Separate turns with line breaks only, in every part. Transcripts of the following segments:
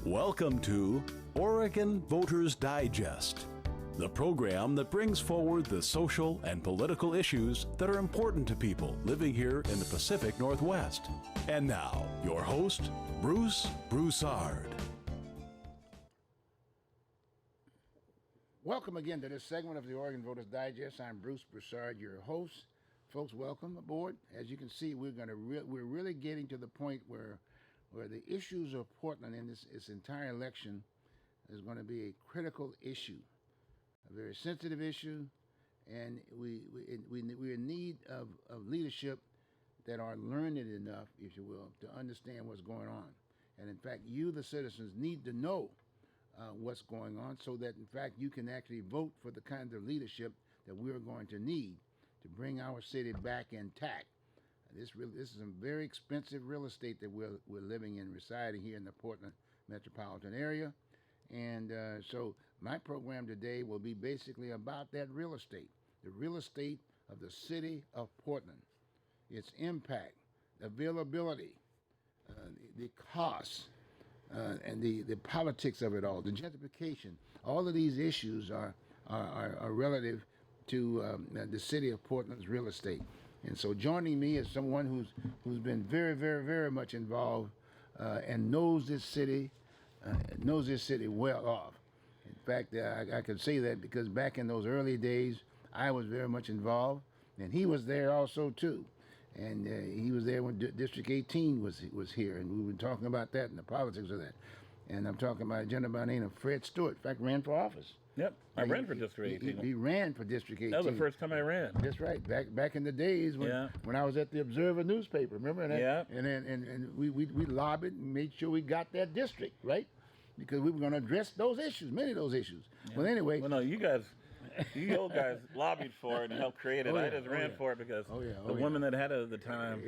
Welcome to Oregon Voters Digest, the program that brings forward the social and political issues that are important to people living here in the Pacific Northwest. And now, your host, Bruce Broussard.
Welcome again to this segment of the Oregon Voters Digest. I'm Bruce Broussard, your host. Folks, welcome aboard. As you can see, we're really getting to the point where the issues of Portland in this entire election is going to be a critical issue, a very sensitive issue, and we're in need of leadership that are learned enough, if you will, to understand what's going on. And in fact, you, the citizens, need to know what's going on so that, in fact, you can actually vote for the kind of leadership that we're going to need to bring our city back intact. This is some very expensive real estate that we're living in, residing here in the Portland metropolitan area. And so my program today will be basically about that real estate, the real estate of the city of Portland, its impact, availability, the costs, and the politics of it all, the gentrification. All of these issues are relative to the city of Portland's real estate. And so joining me is someone who's been very, very, very much involved and knows this city well off. In fact, I can say that because back in those early days, I was very much involved, and he was there also too. And he was there when District 18 was here, and we were talking about that and the politics of that. And I'm talking about a gentleman by the name of Fred Stewart. In fact, ran for office.
Yep, I ran for District 18.
He ran for District 18.
That was the first time I ran.
That's right. Back in the days when I was at the Observer newspaper, remember that?
Yeah.
And we lobbied and made sure we got that district, right? Because we were going to address those issues, many of those issues. Yeah. Well, anyway.
Well, no, you old guys lobbied for it and helped create it. I just ran for it because the woman that had it at the time.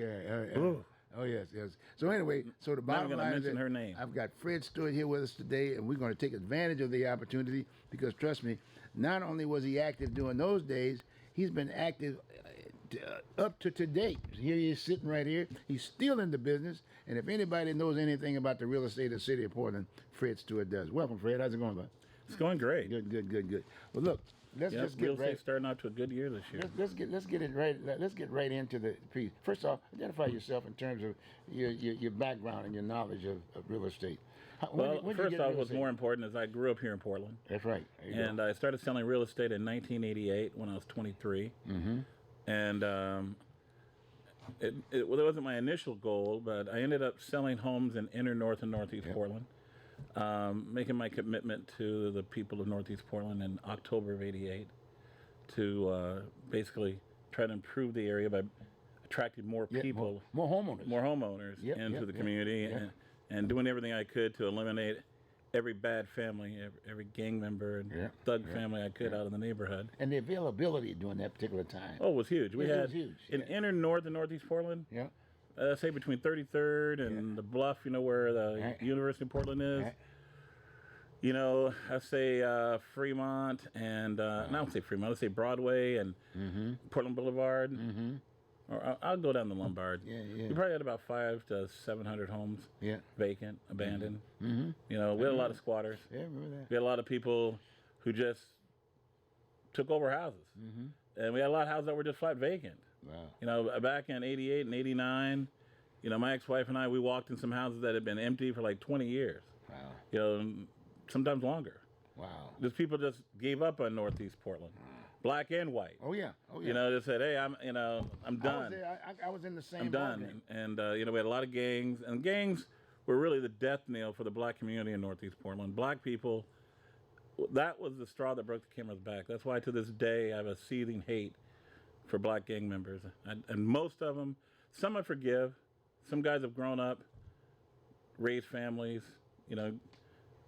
Oh, yes. So anyway, so the bottom line is that
her name.
I've got Fred Stewart here with us today, and we're going to take advantage of the opportunity because, trust me, not only was he active during those days, he's been active up to today. Here he is sitting right here. He's still in the business, and if anybody knows anything about the real estate of the city of Portland, Fred Stewart does. Welcome, Fred. How's it going, bud?
It's going great.
Good. Well, look, let's just get
real estate starting out to a good year this year.
Let's get right into the piece. First off, identify yourself in terms of your background and your knowledge of real estate.
First off, what's more important is I grew up here in Portland.
That's right.
And I started selling real estate in 1988 when I was 23. Mm-hmm. And it wasn't my initial goal, but I ended up selling homes in inner north and northeast Portland. Making my commitment to the people of Northeast Portland in October of '88 to basically try to improve the area by attracting more people,
more homeowners
into the community, and doing everything I could to eliminate every bad family, every gang member and thug family I could out of the neighborhood.
And the availability during that particular time.
Oh, it was huge. We had in inner north and northeast Portland.
Yeah.
Say between 33rd and the Bluff, where the University of Portland is. I say Fremont and, no, I don't say Fremont, I say Broadway and Portland Boulevard. Mm-hmm. Or I'll go down to Lombard. We probably had about 500 to 700 homes vacant, abandoned. Mm-hmm. We had a lot of squatters.
Yeah, I remember that.
We had a lot of people who just took over houses. Mm-hmm. And we had a lot of houses that were just flat vacant. Wow. Back in 88 and 89, my ex-wife and I, we walked in some houses that had been empty for like 20 years.
Wow.
Sometimes longer.
Wow.
Just people just gave up on Northeast Portland, black and white.
Oh yeah.
They said, hey, I'm done.
I was in the same.
I'm done. And we had a lot of gangs, and gangs were really the death knell for the black community in Northeast Portland. Black people. That was the straw that broke the camel's back. That's why to this day I have a seething hate for black gang members. And most of them, some I forgive. Some guys have grown up, raised families,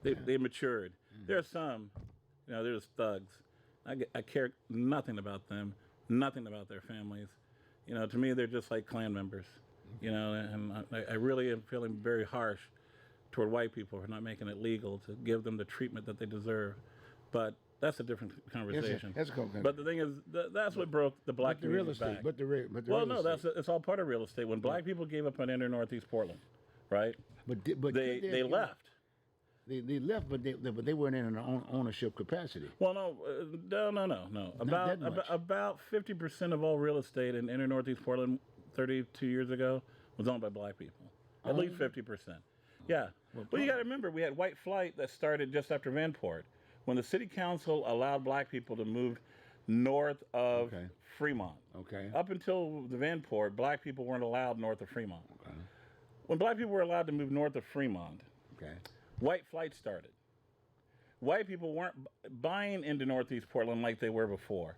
they matured. Mm-hmm. There are some, there's thugs. I care nothing about them, nothing about their families. To me, they're just like Klan members, and I really am feeling very harsh toward white people for not making it legal to give them the treatment that they deserve. But that's a different conversation.
That's a conversation.
But the thing is, that's what broke the black community back. It's all part of real estate. When black people gave up on inner Northeast Portland, right?
But
they left.
They left, but they weren't in an ownership capacity.
Well, no. About 50% of all real estate in inner Northeast Portland 32 years ago was owned by black people. At least 50%. Yeah. Well, you got to remember, we had white flight that started just after Vanport, when the city council allowed black people to move north of Fremont.
Okay.
Up until the Vanport, black people weren't allowed north of Fremont.
Okay.
When black people were allowed to move north of Fremont, white flight started. White people weren't buying into Northeast Portland like they were before.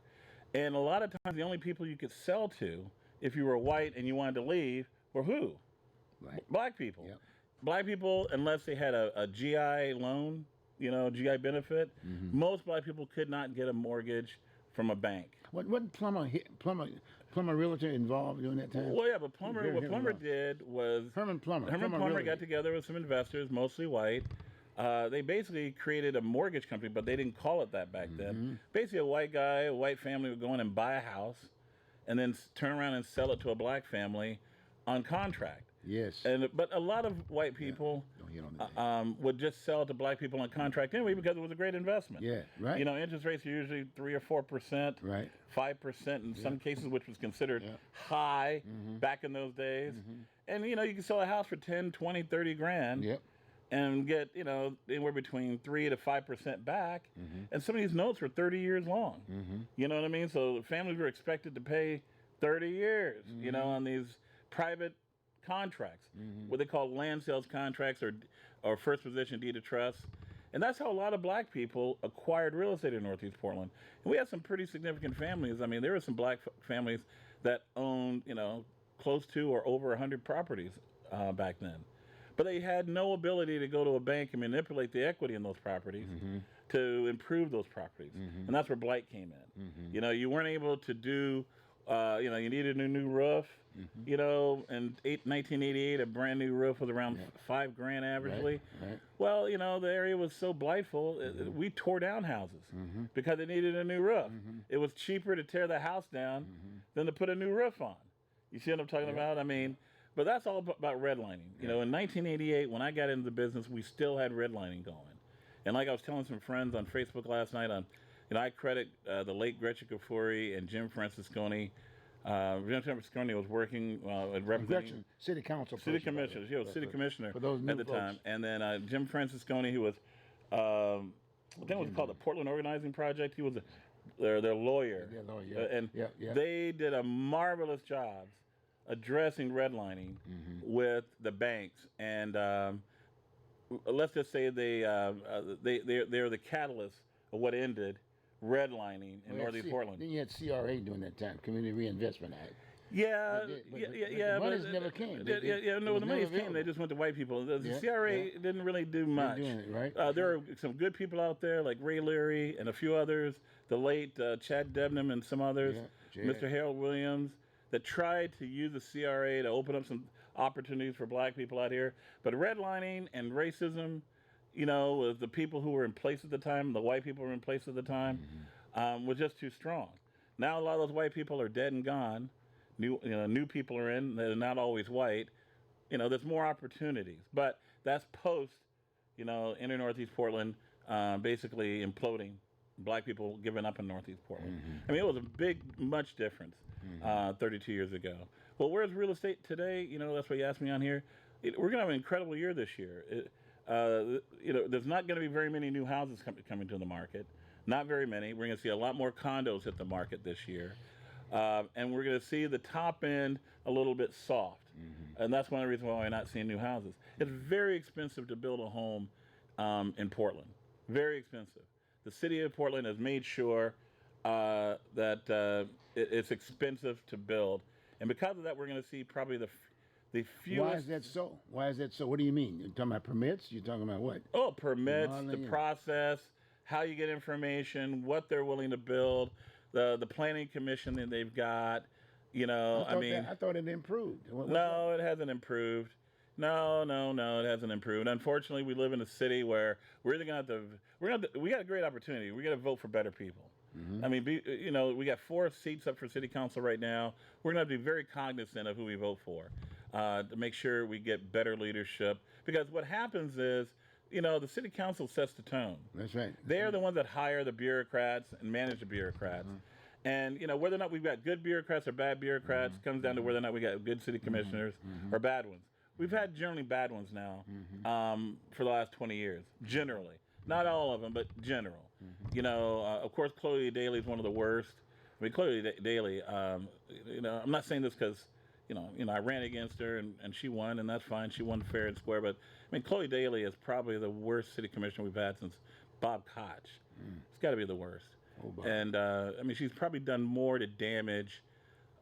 And a lot of times, the only people you could sell to, if you were white and you wanted to leave, were who? Black people.
Yep.
Black people, unless they had a GI loan, GI benefit, most black people could not get a mortgage from a bank.
What Plummer Realtor involved during that time?
Well, yeah, but what Plummer did was
Herman Plummer
got together with some investors, mostly white. They basically created a mortgage company, but they didn't call it that back then. Basically, a white family would go in and buy a house, and then turn around and sell it to a black family on contract.
Yes.
But a lot of white people would just sell it to black people on contract anyway because it was a great investment.
Yeah, right.
Interest rates are usually 3 or 4%,
right?
5% in some cases, which was considered high back in those days. And you can sell a house for 10, 20, 30 grand.
Yep.
And get anywhere between 3 to 5% back, and some of these notes were 30 years long. You know what I mean? So families were expected to pay 30 years, on these private contracts, what they call land sales contracts or first position deed of trust. And that's how a lot of black people acquired real estate in Northeast Portland. And we had some pretty significant families. I mean, there were some black families that owned, close to or over 100 properties back then. But they had no ability to go to a bank and manipulate the equity in those properties to improve those properties. And that's where blight came in. You weren't able to do, you needed a new roof. In 1988, a brand new roof was around $5 grand averagely.
Right.
Well, the area was so blightful, we tore down houses because it needed a new roof. It was cheaper to tear the house down than to put a new roof on. You see what I'm talking about? I mean, but that's all about redlining. In 1988, when I got into the business, we still had redlining going. And like I was telling some friends on Facebook last night, I credit the late Gretchen Kafuri and Jim Francisconi. Jim Francisconi was working representing
Gretchen, city council.
City commissioners. City commissioner
for those
at the
folks.
time. And then Jim Francisconi, who was, I think it was called the Portland Organizing Project. He was their lawyer. And they did a marvelous job addressing redlining with the banks, and let's just say they're the catalyst of what ended redlining in Northeast Portland.
Then you had CRA during that time, Community Reinvestment Act.
The
monies never came.
The monies came. They just went to white people. The CRA didn't really do much.
Right?
There are some good people out there like Ray Leary and a few others, the late Chad Debnam and some others, Mr. Harold Williams, that tried to use the CRA to open up some opportunities for black people out here. But redlining and racism, with the people who were in place at the time, the white people who were in place at the time, was just too strong. Now a lot of those white people are dead and gone. New people are in. They're not always white. There's more opportunities. But that's post, inner Northeast Portland basically imploding. Black people giving up in Northeast Portland. I mean, it was much difference 32 years ago. Well, where's real estate today? That's what you asked me on here. We're going to have an incredible year this year. There's not going to be very many new houses coming to the market. Not very many. We're going to see a lot more condos hit the market this year. And we're going to see the top end a little bit soft. And that's one of the reasons why we're not seeing new houses. It's very expensive to build a home in Portland. Very expensive. The city of Portland has made sure that it's expensive to build. And because of that, we're going to see probably the fewest.
Why is that so? What do you mean? You're talking about permits? You're talking about what?
Oh, permits, the process, how you get information, what they're willing to build, the planning commission that they've got. I thought it improved. No, it hasn't improved. No, it hasn't improved. Unfortunately, we live in a city where we're either going to have to, we got a great opportunity. We got to vote for better people. I mean, we got 4 seats up for city council right now. We're going to have to be very cognizant of who we vote for to make sure we get better leadership. Because what happens is the city council sets the tone.
That's right.
They're the ones that hire the bureaucrats and manage the bureaucrats. And, whether or not we've got good bureaucrats or bad bureaucrats comes down to whether or not we got good city commissioners or bad ones. We've had generally bad ones now for the last 20 years, generally. Not all of them, but general. Of course, Chloe Daly is one of the worst. I mean, Chloe Daly, I'm not saying this because, I ran against her and she won, and that's fine. She won fair and square. But, I mean, Chloe Daly is probably the worst city commissioner we've had since Bob Koch. It's got to be the worst. And, she's probably done more to damage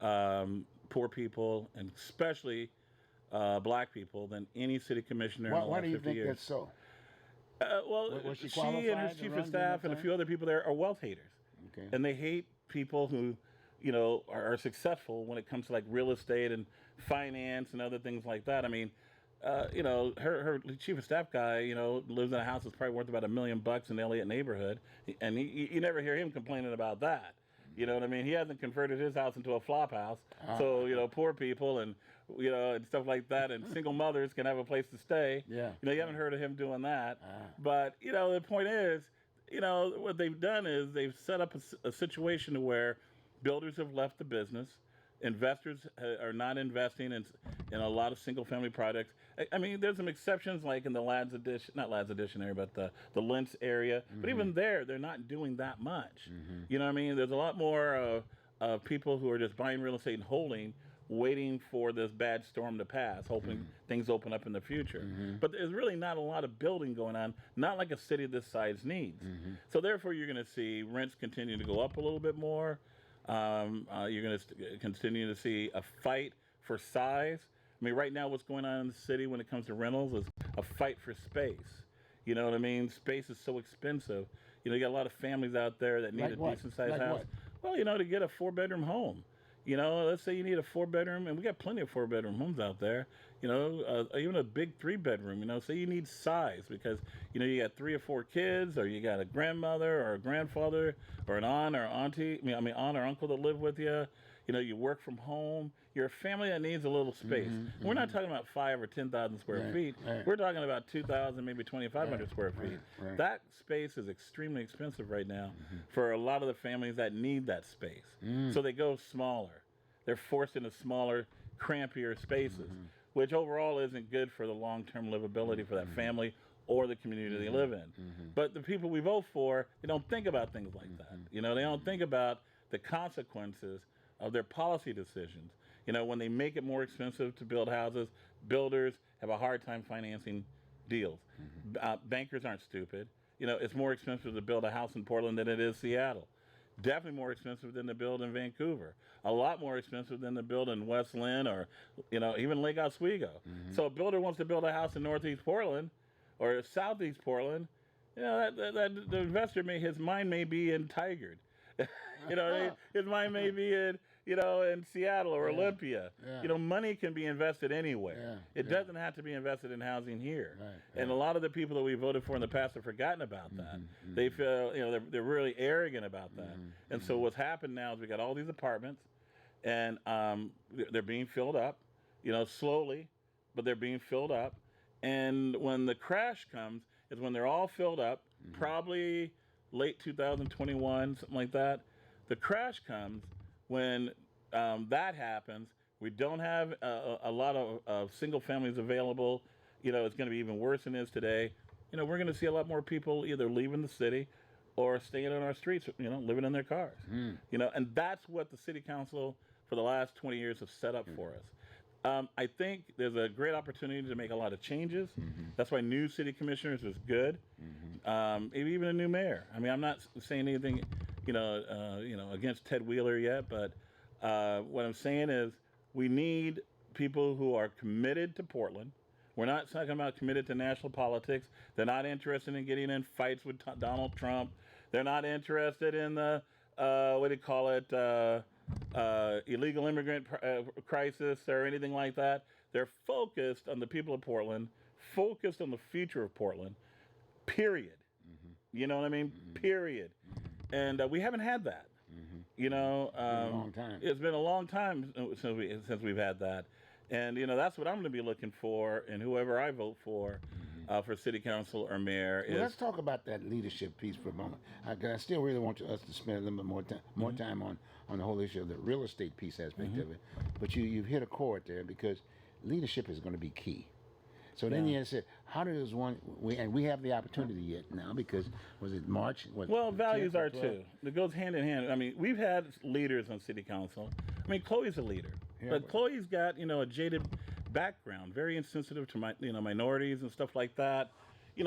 poor people, and especially black people, than any city commissioner in the last 50 years.
Why do you think that's so? Was she
and her chief of staff and a few other people there are wealth haters.
Okay.
And they hate people who, are successful when it comes to like real estate and finance and other things like that. I mean, her chief of staff guy, lives in a house that's probably worth about $1 million in the Elliott neighborhood, and you never hear him complaining about that. You know what I mean? He hasn't converted his house into a flop house, so poor people and and stuff like that, and single mothers can have a place to stay.
Yeah.
You haven't heard of him doing that. But the point is, what they've done is they've set up a situation where builders have left the business. Investors are not investing in a lot of single-family projects. I mean, there's some exceptions, like in the not Ladd's Addition area, but the Lentz area. But even there, they're not doing that much. You know what I mean? There's a lot more people who are just buying real estate and holding, waiting for this bad storm to pass, hoping things open up in the future. But there's really not a lot of building going on, not like a city this size needs. So therefore, you're going to see rents continue to go up a little bit more. You're going to continue to see a fight for size. I mean, right now what's going on in the city when it comes to rentals is a fight for space. You know what I mean? Space is so expensive. You got a lot of families out there that need a decent-sized house. Well, to get a 4-bedroom home. Let's say you need a 4-bedroom, and we got plenty of 4-bedroom homes out there. Even a big 3-bedroom. Say you need size because you got 3 or 4 kids, or you got a grandmother or a grandfather or an aunt or auntie. Aunt or uncle that live with you. You work from home. You're a family that needs a little space. We're not talking about 5,000 or 10,000 square feet.
Right.
We're talking about 2,000, maybe 2,500 square feet.
Right.
That space is extremely expensive right now for a lot of the families that need that space. So they go smaller. They're forced into smaller, crampier spaces, which overall isn't good for the long-term livability for that family or the community they live in. But the people we vote for, they don't think about things like that. They don't think about the consequences of their policy decisions. When they make it more expensive to build houses, builders have a hard time financing deals. Bankers aren't stupid. It's more expensive to build a house in Portland than it is Seattle. Definitely more expensive than to build in Vancouver. A lot more expensive than to build in West Lynn or, even Lake Oswego. So a builder wants to build a house in Northeast Portland or Southeast Portland. The investor his mind may be in Tigard. His mind may be in Seattle or Olympia. Money can be invested anywhere. It doesn't have to be invested in housing here. And a lot of the people that we voted for in the past have forgotten about that. They feel, they're really arrogant about that. And so what's happened now is we got all these apartments, and they're being filled up, slowly, but they're being filled up. And when the crash comes is when they're all filled up, probably late 2021, something like that. The crash comes when that happens. We don't have a lot of single families available. It's going to be even worse than it is today. We're going to see a lot more people either leaving the city or staying on our streets, living in their cars. And that's what the city council for the last 20 years have set up for us. I think there's a great opportunity to make a lot of changes. That's why new city commissioners is good. Even a new mayor. I mean, I'm not saying anything, against Ted Wheeler yet, but what I'm saying is we need people who are committed to Portland. We're not talking about committed to national politics. They're not interested in getting in fights with Donald Trump. They're not interested in the, illegal immigrant crisis or anything like that. They're focused on the people of Portland, focused on the future of Portland, period. You know what I mean? Period. And we haven't had that.
It's been a long time.
It's been a long time since we've had that. And, that's what I'm going to be looking for in whoever I vote for for city council or mayor
Well,
is
let's talk about that leadership piece for a moment. I still really want us to spend a little bit more time on the whole issue of the real estate piece aspect of it. But you've hit a chord there because leadership is going to be key. So then you said, how does we have the opportunity yet now because was it March?
well, values are too. It goes hand in hand. I mean, we've had leaders on city council. I mean, Chloe's a leader, but Chloe's got a jaded background, very insensitive to minorities and stuff like that.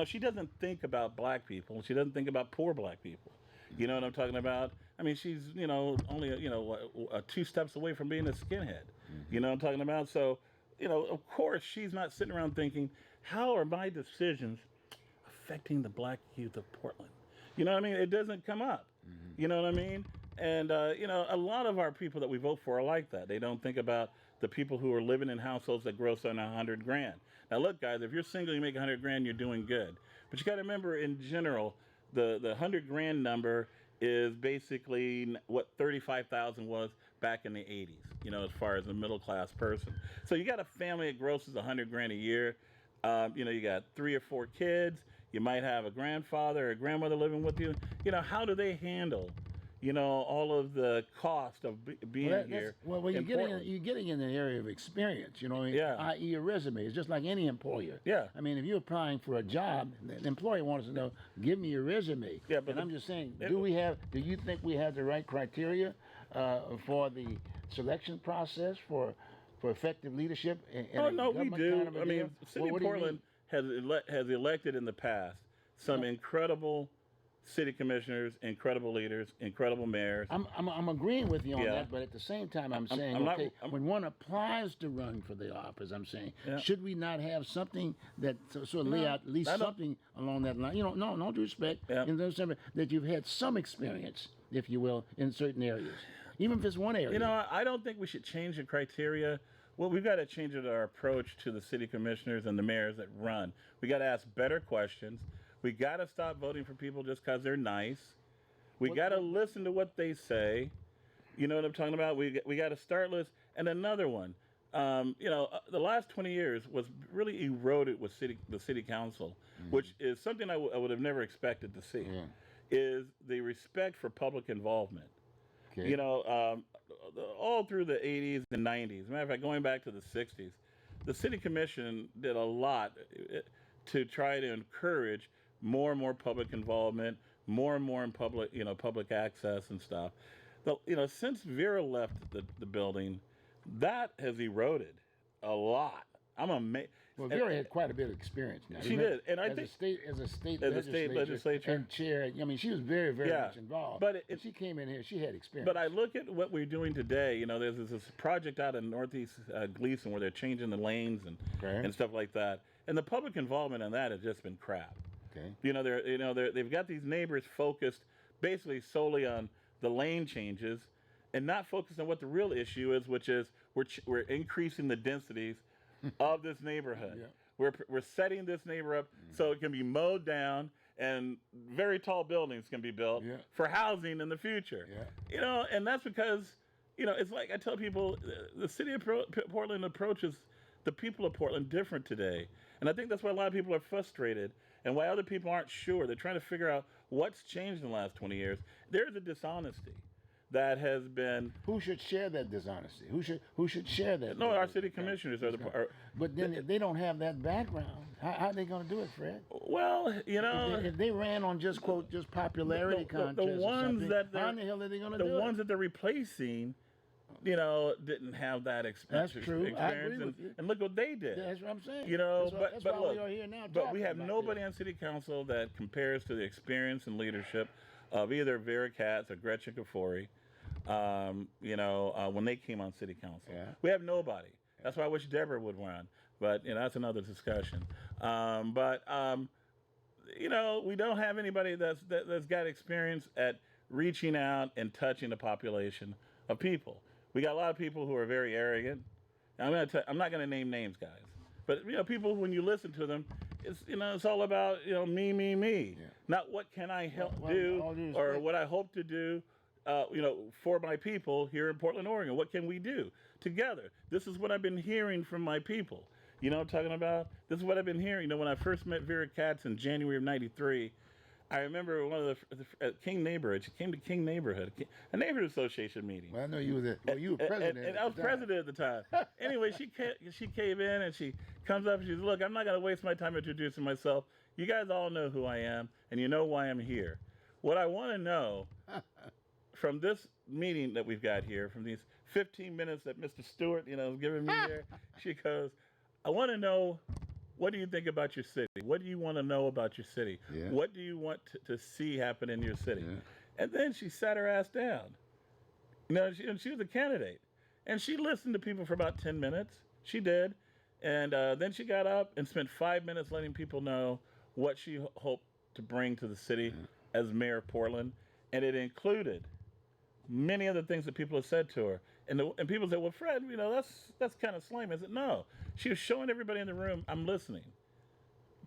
She doesn't think about black people. She doesn't think about poor black people. You know what I'm talking about? I mean, she's only 2 steps away from being a skinhead. You know what I'm talking about? So, of course, she's not sitting around thinking, how are my decisions affecting the black youth of Portland? You know what I mean? It doesn't come up. You know what I mean? And a lot of our people that we vote for are like that. They don't think about the people who are living in households that gross on $100,000. Now, look, guys, if you're single, you make $100,000, you're doing good. But you got to remember, in general, the $100,000 number is basically what 35,000 was back in the 80s. As far as a middle class person. So you got a family that grosses $100,000 a year. You got 3 or 4 kids. You might have a grandfather or a grandmother living with you. How do they handle all of the cost of being here?
Well, you're getting in the area of experience, i.e. a resume. It's just like any employer.
Yeah.
I mean, if you're applying for a job, the employer wants to know, give me your resume.
Yeah, but
I'm just saying, do you think we have the right criteria for the selection process for effective leadership?
No, we do. I mean, City of Portland has elected in the past some incredible city commissioners, incredible leaders, incredible mayors.
I'm agreeing with you on that, but at the same time, I'm saying, when one applies to run for the office, I'm saying, should we not have something that sort of lay out at least something along that line? No disrespect, that you've had some experience, if you will, in certain areas, even if it's one area.
I don't think we should change the criteria. Well, we've got to change our approach to the city commissioners and the mayors that run. We got to ask better questions. We got to stop voting for people just because they're nice. We got to listen to what they say. You know what I'm talking about? We got to start listening. And another one, the last 20 years was really eroded with the city council, which is something I would have never expected to see, is the respect for public involvement. Okay. All through the 80s and 90s. As a matter of fact, going back to the 60s, the city commission did a lot to try to encourage more and more public involvement, more and more in public access and stuff. Since Vera left the building, that has eroded a lot. I'm amazed.
Well, Vera had quite a bit of experience now.
She did, and I think
as a state legislature and chair, I mean, she was very, very much involved.
But
she came in here, she had experience.
But I look at what we're doing today. There's this project out in Northeast Gleason where they're changing the lanes and stuff like that, and the public involvement in that has just been crap. Okay. They've got these neighbors focused basically solely on the lane changes, and not focused on what the real issue is, which is we're increasing the densities of this neighborhood. Yeah. We're setting this neighborhood up so it can be mowed down and very tall buildings can be built for housing in the future. Yeah. And that's because, it's like I tell people, the city of Portland approaches the people of Portland different today. And I think that's why a lot of people are frustrated and why other people aren't sure. They're trying to figure out what's changed in the last 20 years. There's a dishonesty that has been.
Who should share that dishonesty? Who should share that?
No, our city commissioners are
But then if they don't have that background, how are they going to do it, Fred?
Well,
if they ran on just popularity contests,
the ones that
how in the hell are they going to do it?
The ones that they're replacing, didn't have that experience.
That's true. I agree with you.
And look what they did.
That's what I'm saying.
That's why
look, we are here now.
But we have nobody on city council that compares to the experience and leadership of either Vera Katz or Gretchen Kafori. When they came on city council, we have nobody. That's why I wish Deborah would run, but that's another discussion. We don't have anybody that's got experience at reaching out and touching the population of people. We got a lot of people who are very arrogant. I'm not going to name names, guys, but people, when you listen to them, it's all about me, not what can I help do or what I hope to do. For my people here in Portland, Oregon. What can we do together? This is what I've been hearing from my people. You know what I'm talking about? This is what I've been hearing. You know, when I first met Vera Katz in January of '93, I remember one of at King Neighborhood. She came to King Neighborhood, a neighborhood association meeting.
Well, I know you were the, well, you were president.
And I was president at the time. Anyway, she came in and she comes up and she says, "Look, I'm not going to waste my time introducing myself. You guys all know who I am, and you know why I'm here. What I want to know from this meeting that we've got here, from these 15 minutes that Mr. Stewart, you know, is giving me here, she goes, I want to know, what do you think about your city? What do you want to know about your city?
Yeah.
What do you want to see happen in your city?"
Yeah.
And then she sat her ass down. You know, she was a candidate. And she listened to people for about 10 minutes. She did. And then she got up and spent 5 minutes letting people know what she hoped to bring to the city as mayor of Portland. And it included many of the things that people have said to her. And people said, well, Fred, you know, that's kind of slimy. I said, no. She was showing everybody in the room, I'm listening,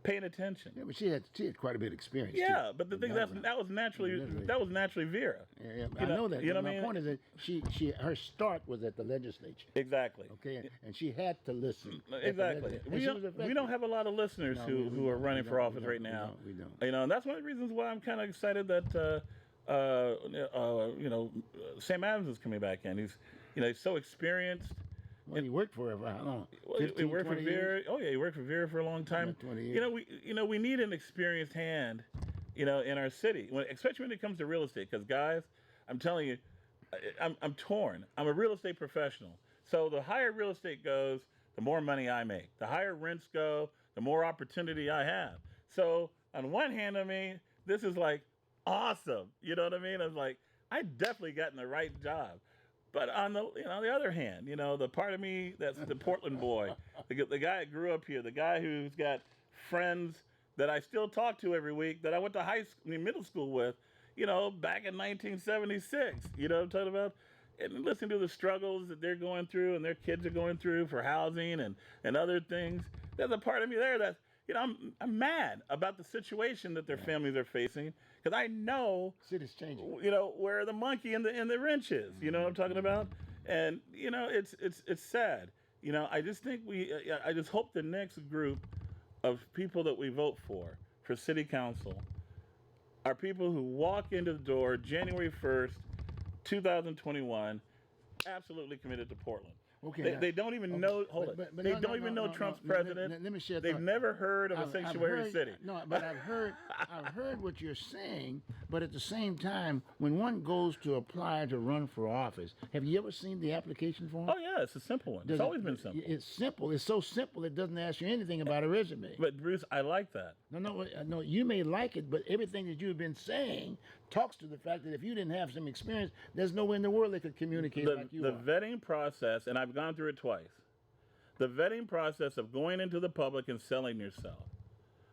paying attention.
Yeah, but she had quite a bit of experience.
Yeah,
too,
but the thing that was naturally Vera.
Yeah, I know that.
You know what I
My
mean?
point is that her start was at the legislature.
Exactly.
Okay, and she had to listen.
Exactly. We don't have a lot you know, who are running for office right now.
We don't.
You know, and that's one of the reasons why I'm kind of excited that you know, Sam Adams is coming back in. He's so experienced.
Well, he worked for her for how long?
Well,
15,
he worked for
20
Vera.
years?
Oh yeah, he worked for Vera for a long time.
Yeah, 20 years.
We need an experienced hand, you know, in our city, especially when it comes to real estate. Because guys, I'm telling you, I'm torn. I'm a real estate professional. So the higher real estate goes, the more money I make. The higher rents go, the more opportunity I have. So on one hand, I mean, this is like awesome. You know what I mean? I was like, I definitely got in the right job. But on the other hand, you know, the part of me that's the Portland boy, the guy that grew up here, the guy who's got friends that I still talk to every week, that I went to middle school with, you know, back in 1976. You know what I'm talking about? And listening to the struggles that they're going through and their kids are going through for housing and other things. There's a part of me there that, you know, I'm mad about the situation that their families are facing, because I know
City's changing.
You know where the monkey and the wrench is. You know what I'm talking about? And you know it's sad. You know, I just think I just hope the next group of people that we vote for city council, are people who walk into the door January 1st, 2021, absolutely committed to Portland.
Okay,
They don't even know. Hold it. They don't even know Trump's president.
Let me share.
They've never heard of a sanctuary city.
No, but I've heard what you're saying. But at the same time, when one goes to apply to run for office, have you ever seen the application form?
Oh yeah, it's a simple one. It's always been simple.
It's simple. It's so simple it doesn't ask you anything about a resume.
But Bruce, I like that.
No. You may like it, but everything that you've been saying talks to the fact that if you didn't have some experience, there's no way in the world they could communicate like you are.
The vetting process, and I've gone through it twice. The vetting process of going into the public and selling yourself.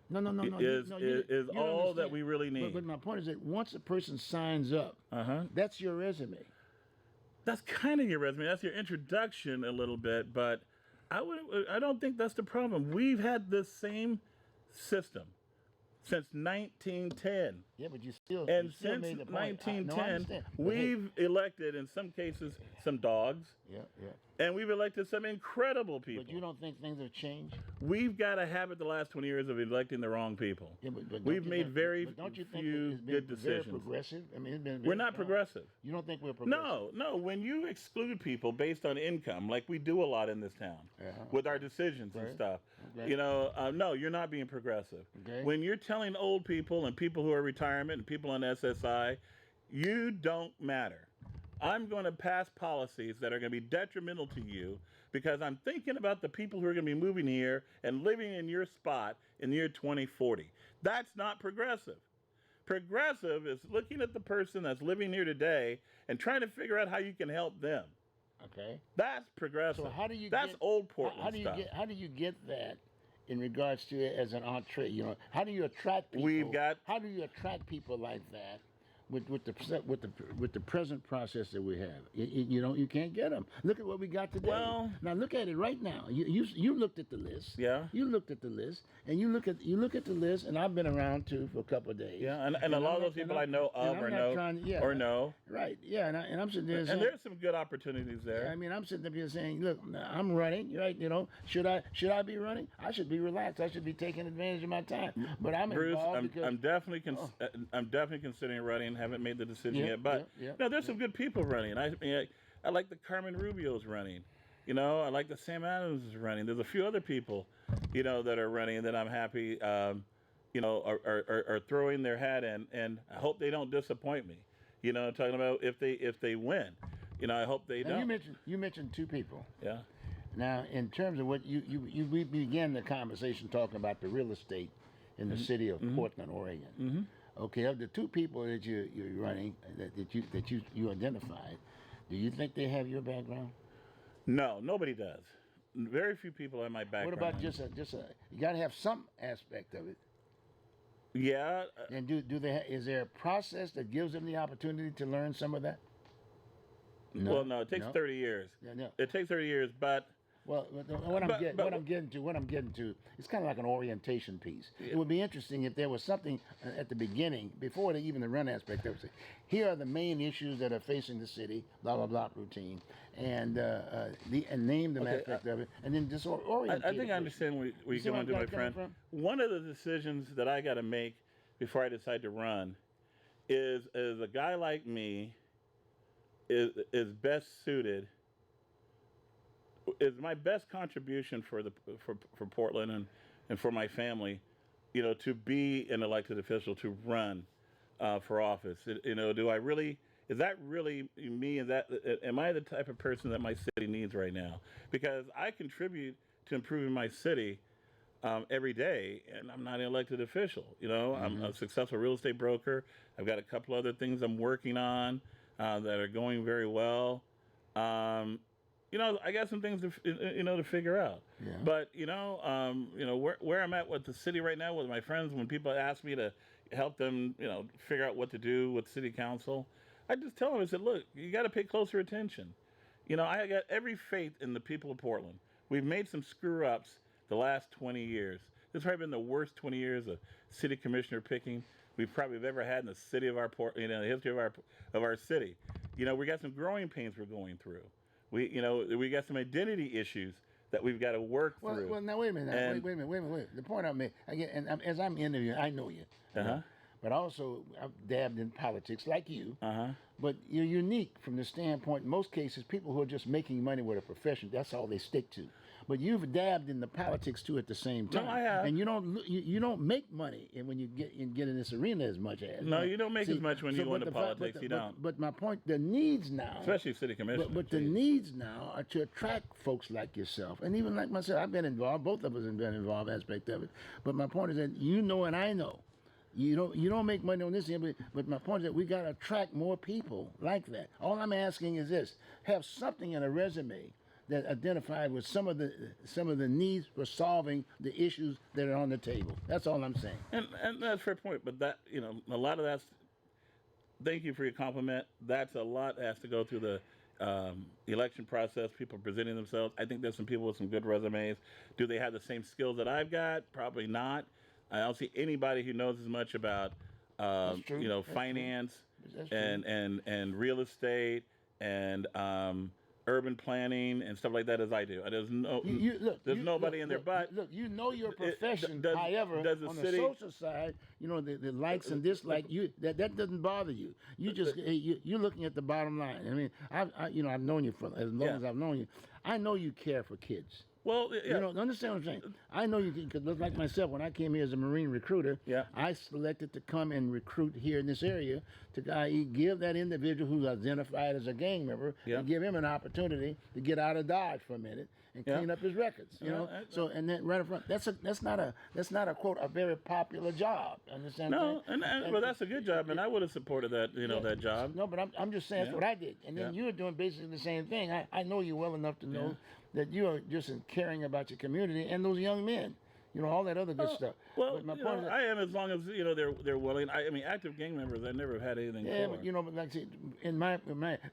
No.
Is all that we really need.
But my point is that once a person signs up, that's your resume.
That's kind of your resume. That's your introduction a little bit, but I don't think that's the problem. We've had this same system since 1910.
Yeah, but you still
since
made the point.
1910, we've elected in some cases some dogs.
Yeah.
And we've elected some incredible people.
But you don't think things have changed?
We've got a habit the last 20 years of electing the wrong people.
Yeah, but
we've made very
don't you think
few
it's been
good
very
decisions.
progressive? I mean, it's been
We're not progressive.
You don't think we're progressive?
No. When you exclude people based on income, like we do a lot in this town with our decisions and stuff, you know, no, you're not being progressive.
Okay.
When you're telling old people and people who are retirement and people on SSI, you don't matter. I'm going to pass policies that are going to be detrimental to you because I'm thinking about the people who are going to be moving here and living in your spot in the year 2040. That's not progressive. Progressive is looking at the person that's living here today and trying to figure out how you can help them.
Okay.
That's progressive.
So how do you
That's
get,
old Portland stuff.
How do you get that in regards to it as an entree? You know, how do you attract people?
We've got.
How do you attract people like that with the present process that we have. You can't get them. Look at what we got today.
Well-
now look at it right now. You looked at the list.
Yeah.
You looked at the list, and you look at the list, and I've been around too for a couple of days.
Yeah, and a lot of those people I know of or know.
Right. Yeah, and I'm sitting there saying,
And there's some good opportunities there.
I mean, I'm sitting up here saying, look, I'm running, right? Should I be running? I should be relaxed. I should be taking advantage of my time. But I'm
Bruce,
involved because
I'm definitely considering running. Haven't made the decision
Yeah,
yet, but
yeah,
no, there's some good people running. I like the Carmen Rubio's running. I like the Sam Adams is running. There's a few other people, that are running that I'm happy, are throwing their hat in, and I hope they don't disappoint me. Talking about if they win, I hope they
now
don't.
you mentioned two people.
Yeah.
Now, in terms of what we began the conversation talking about the real estate in the city of Portland, Oregon.
Mm-hmm.
Okay, of the two people that you're running that you identified, do you think they have your background?
No, nobody does. Very few people have my background.
What about just a you got to have some aspect of it.
Yeah.
And is there a process that gives them the opportunity to learn some of that?
Well, no, it takes 30 years.
Yeah, no.
It takes 30 years, but
Well, what I'm getting to, it's kind of like an orientation piece.
Yeah.
It would be interesting if there was something at the beginning, before even the run aspect, that would say, here are the main issues that are facing the city, blah, blah, blah, routine, and name them aspect of it, and then just orient.
I think I understand where you're going to, my friend. One of the decisions that I got to make before I decide to run is a guy like me is best suited. Is my best contribution for Portland and for my family, to be an elected official, to run for office. Do I really? Is that really me? Am I the type of person that my city needs right now? Because I contribute to improving my city every day, and I'm not an elected official. I'm a successful real estate broker. I've got a couple other things I'm working on that are going very well. I got some things to figure out.
Yeah.
But where I'm at with the city right now with my friends, when people ask me to help them, figure out what to do with city council, I just tell them, I said, look, you got to pay closer attention. I got every faith in the people of Portland. We've made some screw ups the last 20 years. This has probably been the worst 20 years of city commissioner picking we've probably ever had in the city of the history of our city. We got some growing pains we're going through. We got some identity issues that we've got to work through.
Well, now wait a minute. Wait a minute. The point I made, again, and as I'm interviewing, I know you.
Uh-huh.
But also, I've dabbed in politics like you.
Uh-huh.
But you're unique from the standpoint, in most cases, people who are just making money with a profession, that's all they stick to. But you've dabbed in the politics too at the same time.
No, I have.
And you don't make money when you get in this arena as much as.
No, you don't make as much when you go into politics. You don't.
But my point, the needs now,
especially city commissioners.
But the needs now are to attract folks like yourself, and even like myself. I've been involved. Both of us have been involved aspect of it. But my point is that and I know. You don't make money on this end, but my point is that we got to attract more people like that. All I'm asking is this: have something in a resume that identified with some of the needs for solving the issues that are on the table. That's all I'm saying.
And that's a fair point. But that a lot of that's. Thank you for your compliment. That's a lot that has to go through the election process. People presenting themselves. I think there's some people with some good resumes. Do they have the same skills that I've got? Probably not. I don't see anybody who knows as much about finance and real estate and urban planning and stuff like that as I do. There's nobody in there. But
look, your profession.
Does
however,
the city,
the social side, the likes and dislikes, that doesn't bother you. You just you're looking at the bottom line. I mean, I've known you for as long as I've known you. I know you care for kids.
Well, yeah.
Understand what I'm saying? I know you can, because like myself, when I came here as a Marine recruiter, I selected to come and recruit here in this area to give that individual who's identified as a gang member, and give him an opportunity to get out of Dodge for a minute and clean up his records. So and then right in front, that's not a quote a very popular job. Understand?
No, well, that's a good job, and I would have supported that that job.
No, but I'm just saying that's what I did, and then you're doing basically the same thing. I know you well enough to know that you are just caring about your community and those young men. all that other good stuff.
Well,
But my
you
point
know,
is,
I am, as long as they're willing. I mean, active gang members, I never have had anything
yeah,
for.
but but like see,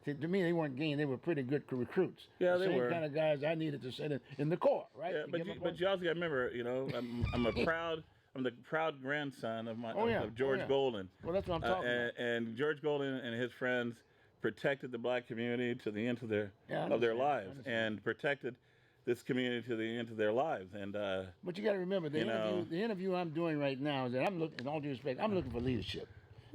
see, to me they weren't gang, they were pretty good recruits.
Yeah,
the
they
same
were.
kind of guys I needed to send in the Corps, right?
Yeah,
You
but
get my
you,
point?
but you also got to remember, I'm the proud grandson of of George
yeah.
Golden.
Well, that's what I'm talking about.
And George Golden and his friends protected the black community to the end of their
Yeah, I
of their
understand.
lives,
I understand.
and protected this community to the end of their lives. And
But you got to remember the interview I'm doing right now is that I'm looking. In all due respect, I'm looking for leadership.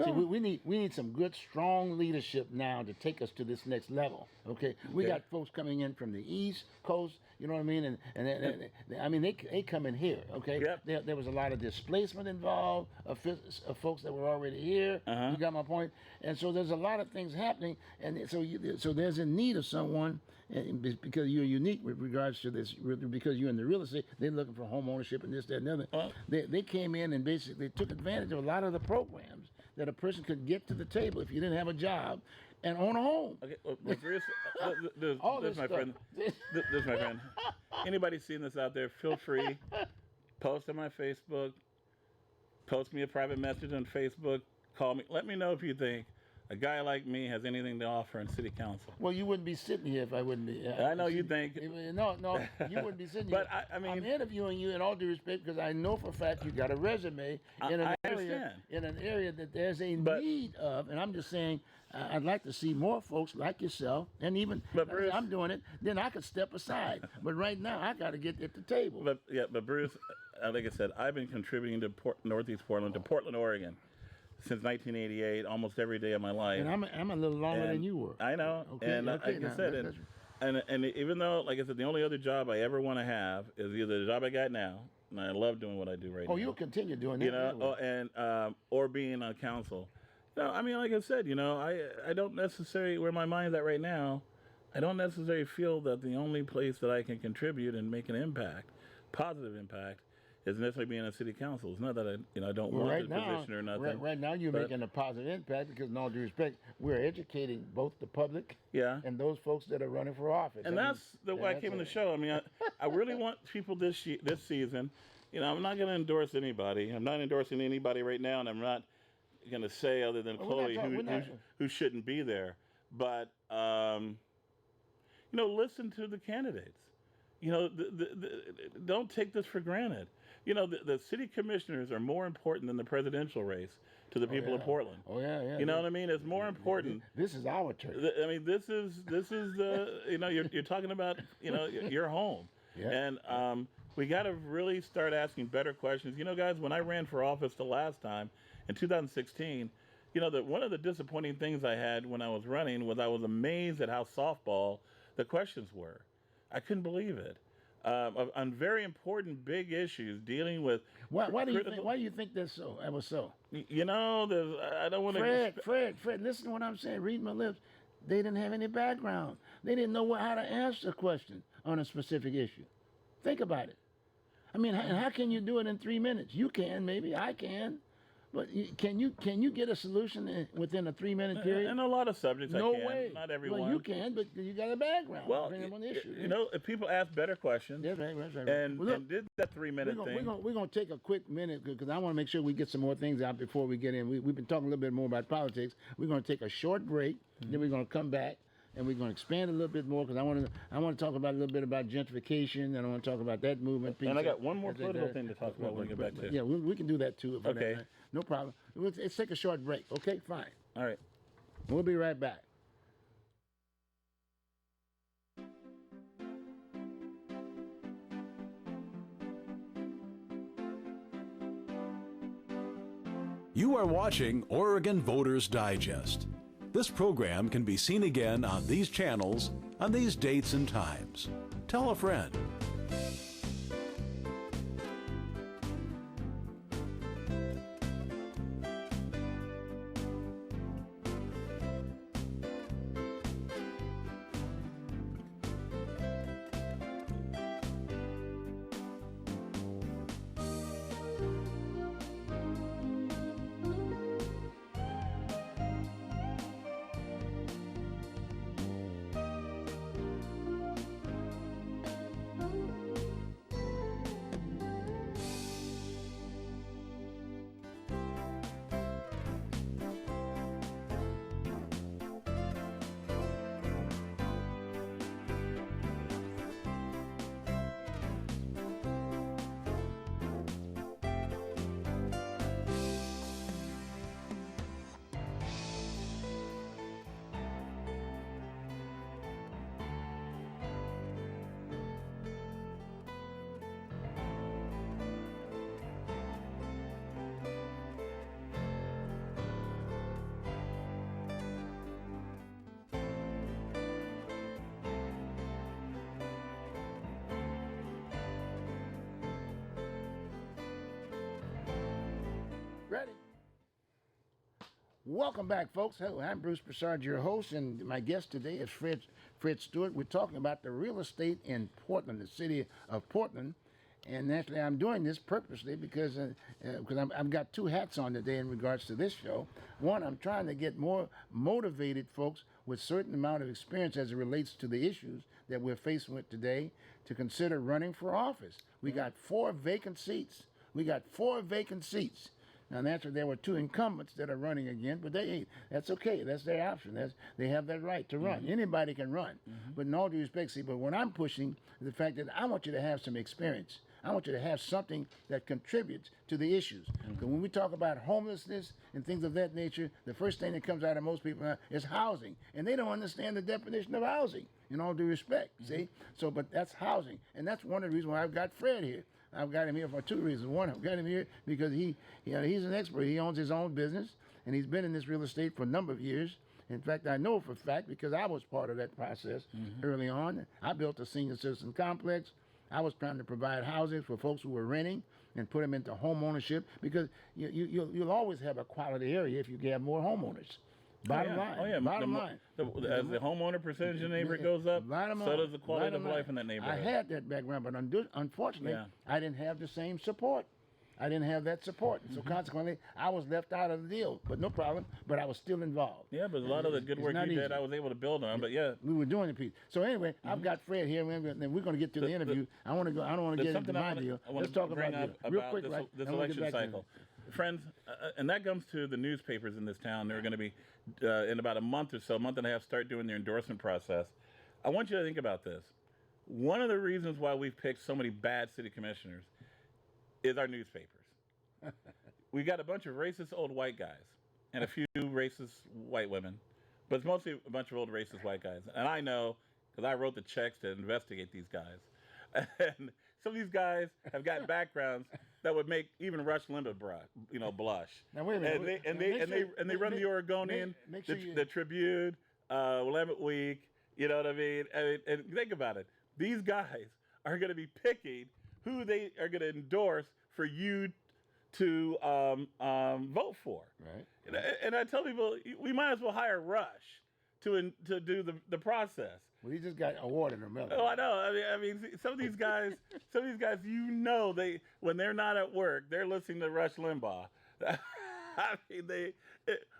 See, we need some good, strong leadership now to take us to this next level. Okay, we got folks coming in from the East Coast. You know what I mean? And I mean they come in here. Okay,
Yep.
there was a lot of displacement involved of folks that were already here.
Uh-huh.
You got my point? And so there's a lot of things happening, and so there's a need of someone. And because you're unique with regards to this, because you're in the real estate, they're looking for home ownership and this, that, and the other.
Well-
They came in and basically took advantage of a lot of the programs that a person could get to the table if you didn't have a job and own a home.
okay, well, Bruce, this,
All
this
this
my
stuff.
friend. This my friend. Anybody seeing this out there? Feel free. Post on my Facebook. Post me a private message on Facebook. Call me. Let me know if you think a guy like me has anything to offer in city council.
Well, you wouldn't be sitting here if I wouldn't be.
I know you think.
No, you wouldn't be sitting
But
here.
I mean-
I'm interviewing you in all due respect because I know for a fact you got a resume in an
I
area
understand.
that there's a
But-
need of, and I'm just saying I'd like to see more folks like yourself, and even
But
like I said,
Bruce-
I'm doing it. Then I could step aside. But right now I got to get at the table.
But Bruce, like I said, I've been contributing to Northeast Portland, to Portland, Oregon, since 1988, almost every day of my life.
and I'm a little longer than you were.
I know.
Okay,
And
okay,
like
now,
I said, and even though, like I said, the only other job I ever want to have is either the job I got now, and I love doing what I do right now.
Oh, you'll continue doing that.
You know,
anyway.
or being on council. I mean, like I said, I don't necessarily, where my mind's at right now, I don't necessarily feel that the only place that I can contribute and make an impact, positive impact, is necessarily being on city council. It's not that I don't
Well,
want
right
the
now,
position or nothing.
right now you're
but-
making a positive impact because, in all due respect, we're educating both the public
Yeah.
and those folks that are running for office.
And that's the way I came on the show. I mean, I really want people this season. I'm not going to endorse anybody. I'm not endorsing anybody right now, and I'm not going to say other than
Well, we're not
Chloe
talking-
who shouldn't be there. But listen to the candidates. Don't take this for granted. The city commissioners are more important than the presidential race to the people of Portland.
Oh yeah, yeah.
You know what I mean? It's more important.
This is our turf.
I mean, this is the you're talking about your home,
Yeah.
and we got to really start asking better questions. Guys, when I ran for office the last time in 2016, that one of the disappointing things I had when I was running was I was amazed at how softball the questions were. I couldn't believe it. On very important big issues dealing with
Why do you think?
critical-
Why do you think that's so? That was so.
I don't want to.
Fred, listen to what I'm saying. Read my lips. They didn't have any background. They didn't know how to answer a question on a specific issue. Think about it. I mean, how can you do it in 3 minutes? You can, maybe I can, but can you get a solution within a 3-minute period?
And a lot of subjects
No
I can.
way.
Not everyone.
Well, you can, but you got a background.
Well,
depending on the issue.
if people ask better questions
That's right, that's right.
and,
Well, look,
and did that 3-minute thing.
We're gonna take a quick minute because I want to make sure we get some more things out before we get in. We've been talking a little bit more about politics. We're gonna take a short break, then we're gonna come back and we're gonna expand a little bit more because I want to talk about a little bit about gentrification and I want to talk about that movement. Piece
And I got one more political thing to talk about when we get back to.
Yeah, we can do that too.
Okay.
No problem. Let's take a short break. Okay, fine.
All right.
We'll be right back.
You are watching Oregon Voters Digest. This program can be seen again on these channels on these dates and times. Tell a friend.
Welcome back, folks. Hello, I'm Bruce Broussard, your host, and my guest today is Fred Stewart. We're talking about the real estate in Portland, the city of Portland. And naturally, I'm doing this purposely because I've got two hats on today in regards to this show. One, I'm trying to get more motivated folks with certain amount of experience as it relates to the issues that we're facing with today to consider running for office. We got 4 vacant seats. Now, naturally, there were 2 incumbents that are running again, but that's okay. That's their option. They have that right to run. Anybody can run. But in all due respect, see, but what I'm pushing is the fact that I want you to have some experience. I want you to have something that contributes to the issues. Because when we talk about homelessness and things of that nature, the first thing that comes out of most people is housing. And they don't understand the definition of housing, in all due respect, see? So, but that's housing. And that's one of the reasons why I've got Fred here. I've got him here for 2 reasons. One, I've got him here because he's an expert. He owns his own business, and he's been in this real estate for a number of years. In fact, I know for a fact because I was part of that process early on. I built a senior citizen complex. I was trying to provide housing for folks who were renting and put them into home ownership because you'll always have a quality area if you have more homeowners. Bottom line. Bottom line.
As the homeowner percentage in the neighborhood goes up, so does the quality of life in that neighborhood.
I had that background, but unfortunately, I didn't have the same support. I didn't have that support. So consequently, I was left out of the deal. But no problem. But I was still involved.
Yeah, but a lot of the good work you did, I was able to build on. But yeah,
we were doing the piece. So anyway, I've got Fred here, and we're going to get to the interview. I don't want to get into my deal. Let's talk about real quick,
this election cycle. Friends, and that comes to the newspapers in this town. They're going to be, in about a month or so, a month and a half, start doing their endorsement process. I want you to think about this. One of the reasons why we've picked so many bad city commissioners is our newspapers. We got a bunch of racist old white guys and a few racist white women, but it's mostly a bunch of old racist white guys. And I know because I wrote the checks to investigate these guys. And some of these guys have got backgrounds that would make even Rush Limbaugh blush.
Now wait a minute.
And they run the Oregonian, the Tribune, Willamette Week. You know what I mean? And think about it. These guys are going to be picking who they are going to endorse for you to vote for.
Right.
And I tell people we might as well hire Rush to do the process.
Well, he just got awarded a medal.
Oh, I know. I mean, some of these guys, when they're not at work, they're listening to Rush Limbaugh. I mean,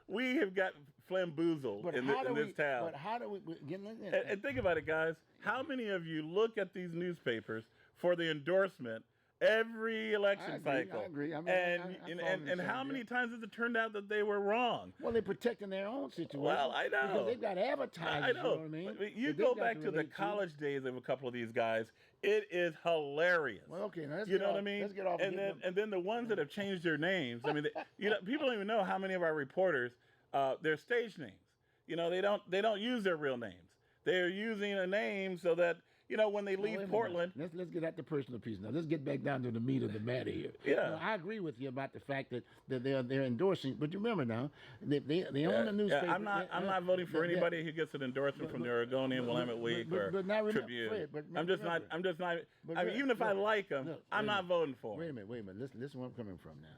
we have got flamboozled in this town.
But how do we get
and think about it, guys. How many of you look at these newspapers for the endorsement every election cycle?
I agree.
And how many times has it turned out that they were wrong?
Well, they're protecting their own situation.
Well, I know.
Because they've got advertisers,
I know.
You know what I mean?
You go back to the college days of a couple of these guys, it is hilarious.
Well, okay, now
you know what I mean?
Let's get off.
And then the ones that have changed their names. I mean, people don't even know how many of our reporters, their stage names. They don't use their real names. They're using a name so that when they leave Portland.
Let's get at the personal piece now. Let's get back down to the meat of the matter here.
Yeah.
I agree with you about the fact that they're endorsing, but you remember now, they own the newspaper.
Yeah, I'm not voting for anybody who gets an endorsement from the Oregonian, Willamette Week, or Tribune. I'm just not. I mean, even if I like them, I'm not voting for them.
Wait a minute. Listen where I'm coming from now.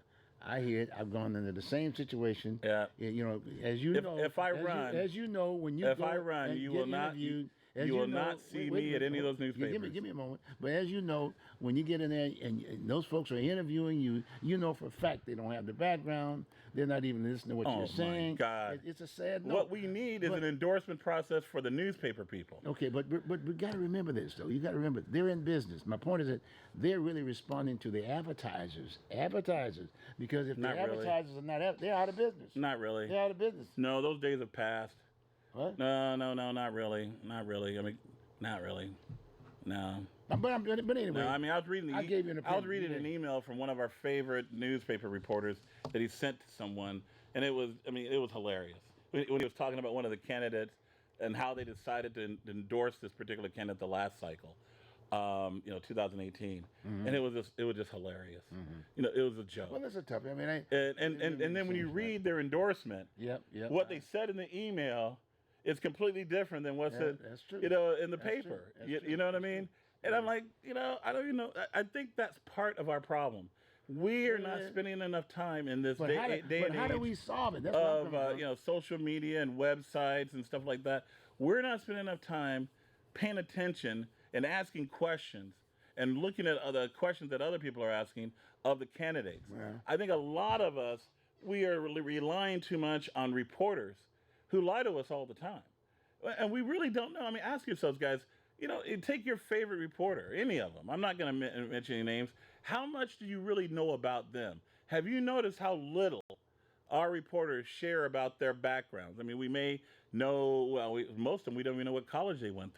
I hear it. I've gone into the same situation.
Yeah.
As you know.
If I run.
As you know, when you
if I run, you will not. You will not see me at any of those newspapers.
Give me a moment. But as you know, when you get in there and those folks are interviewing you, you know for a fact they don't have the background. They're not even listening to what you're saying.
Oh, my God.
It's a sad note.
What we need is an endorsement process for the newspaper people.
Okay, but we got to remember this, though. You got to remember, they're in business. My point is that they're really responding to the advertisers. Because if the advertisers are not, they're out of business.
Not really.
They're out of business.
No, those days have passed.
What?
No, not really. Not really. I mean, not really. No.
But anyway.
No, I mean, I was reading an email from one of our favorite newspaper reporters that he sent to someone, and it was hilarious. When he was talking about one of the candidates and how they decided to endorse this particular candidate the last cycle, 2018, and it was just hilarious. It was a joke.
Well, that's a tough. I mean,
and then when you read their endorsement, what they said in the email is completely different than what's in the paper. You know what I mean? And I'm like, I don't even know. I think that's part of our problem. we are not spending enough time in this day and
how do
age
we solve it? That's what I'm
of
coming from.
social media and websites and stuff like that. We're not spending enough time paying attention and asking questions and looking at other questions that other people are asking of the candidates.
Yeah.
I think a lot of us, we are really relying too much on reporters who lie to us all the time. And we really don't know. I mean, ask yourselves, guys, take your favorite reporter, any of them. I'm not going to mention any names. How much do you really know about them? Have you noticed how little our reporters share about their backgrounds? I mean, we may know, most of them, we don't even know what college they went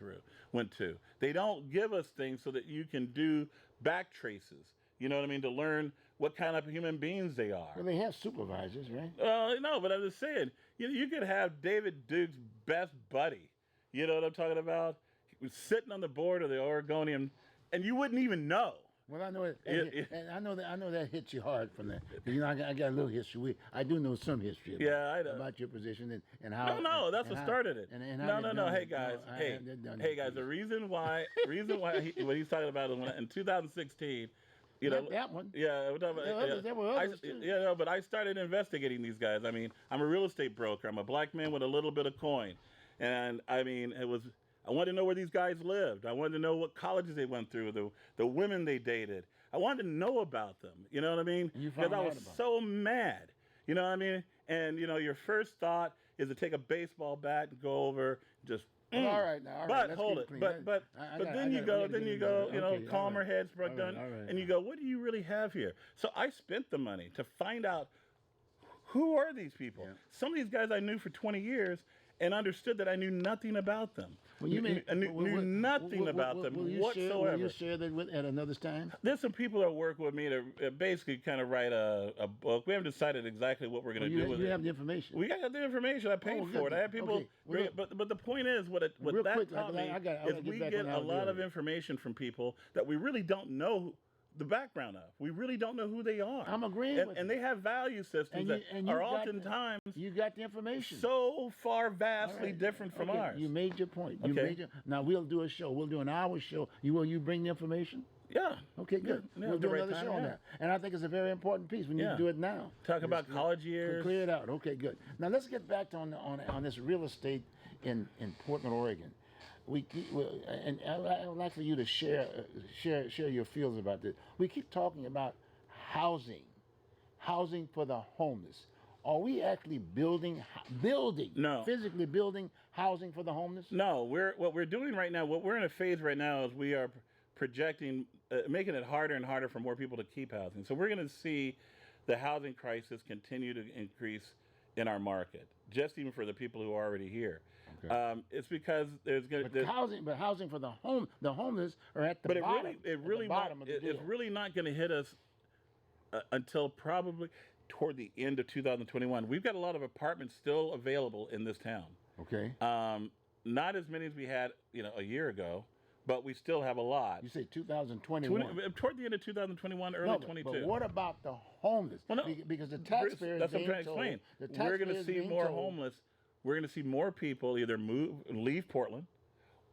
to. They don't give us things so that you can do back traces, you know what I mean, to learn what kind of human beings they are.
Well, they have supervisors, right?
No, but I'm just saying, you could have David Duke's best buddy, you know what I'm talking about? He was sitting on the board of the Oregonian, and you wouldn't even know.
Well, I know it, and I know that hits you hard from that. I got a little history. I do know some history about your position and how.
No, that's what started it.
And
no. Hey guys, The reason why what he's talking about is in 2016.
That one.
Yeah,
there were others too.
No, but I started investigating these guys. I mean, I'm a real estate broker. I'm a black man with a little bit of coin, and I mean, I wanted to know where these guys lived. I wanted to know what colleges they went through, the women they dated. I wanted to know about them. You know what I mean? Because I was so mad. You know what I mean? And your first thought is to take a baseball bat and go over just.
Well, all right, now. All
but
right,
hold it. But then you go, calmer heads, Brooke Dunn, and you go, what do you really have here? So I spent the money to find out who are these people. Yeah. Some of these guys I knew for 20 years and understood that I knew nothing about them.
Well, you
knew nothing about them whatsoever.
Will you share that at another time?
There's some people that work with me to basically kind of write a book. We haven't decided exactly what we're going to do with it.
You have the information.
We got the information. I paid for it. I have people. Okay. But the point is, what that taught me is we get a lot of information from people that we really don't know the background of. We really don't know who they are.
I'm agreeing with you.
And they have value systems that are oftentimes
you got the information
so far vastly different from ours.
You made your point.
Okay.
Now we'll do a show. We'll do an hour show. Will you bring the information?
Yeah.
Okay, good. We'll do another show on that. And I think it's a very important piece. We need to do it now.
Talk about college years.
Clear it out. Okay, good. Now let's get back to on this real estate in Portland, Oregon. And I would like for you to share your feelings about this. We keep talking about housing for the homeless. Are we actually building,
no,
physically building housing for the homeless?
No, what we're doing right now. What we're in a phase right now is we are projecting, making it harder and harder for more people to keep housing. So we're going to see the housing crisis continue to increase in our market, just even for the people who are already here. Okay. It's because there's going to
housing for the homeless are at the bottom.
It's really not going to hit us until probably toward the end of 2021. We've got a lot of apartments still available in this town.
Okay.
Not as many as we had, a year ago, but we still have a lot.
You say 2021.
Toward the end of 2021, early 22.
But what about the homeless?
Well, no,
because the taxpayers.
That's what I'm trying to explain. We're going to see more homeless. We're going to see more people either leave Portland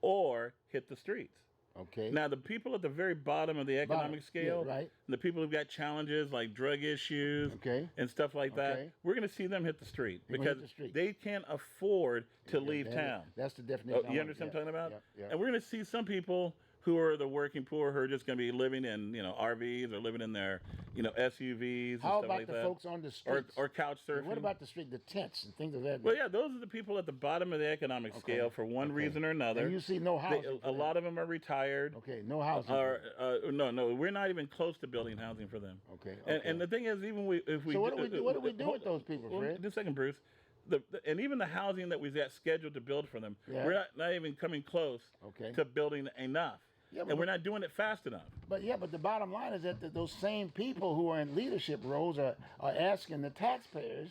or hit the streets.
Okay.
Now, the people at the very bottom of the economic scale,
right.
The people who've got challenges like drug issues and stuff like that, we're going to see them hit the street because they can't afford to leave town.
That's the definition.
You understand what I'm talking about?
Yeah.
And we're going to see some people who are the working poor who are just going to be living in, RVs or living in their, SUVs and stuff like that.
How about the folks on the streets?
Or couch surfing?
What about the street, the tents and things of that?
Well, yeah, those are the people at the bottom of the economic scale for one reason or another.
And you see no housing.
A lot of them are retired.
Okay, no housing.
No, we're not even close to building housing for them.
Okay.
And the thing is, even if we
so what do we do with those people, Fred?
Just a second, Bruce. And even the housing that we've got scheduled to build for them, we're not even coming close to building enough. Yeah, and we're not doing it fast enough.
But the bottom line is that those same people who are in leadership roles are asking the taxpayers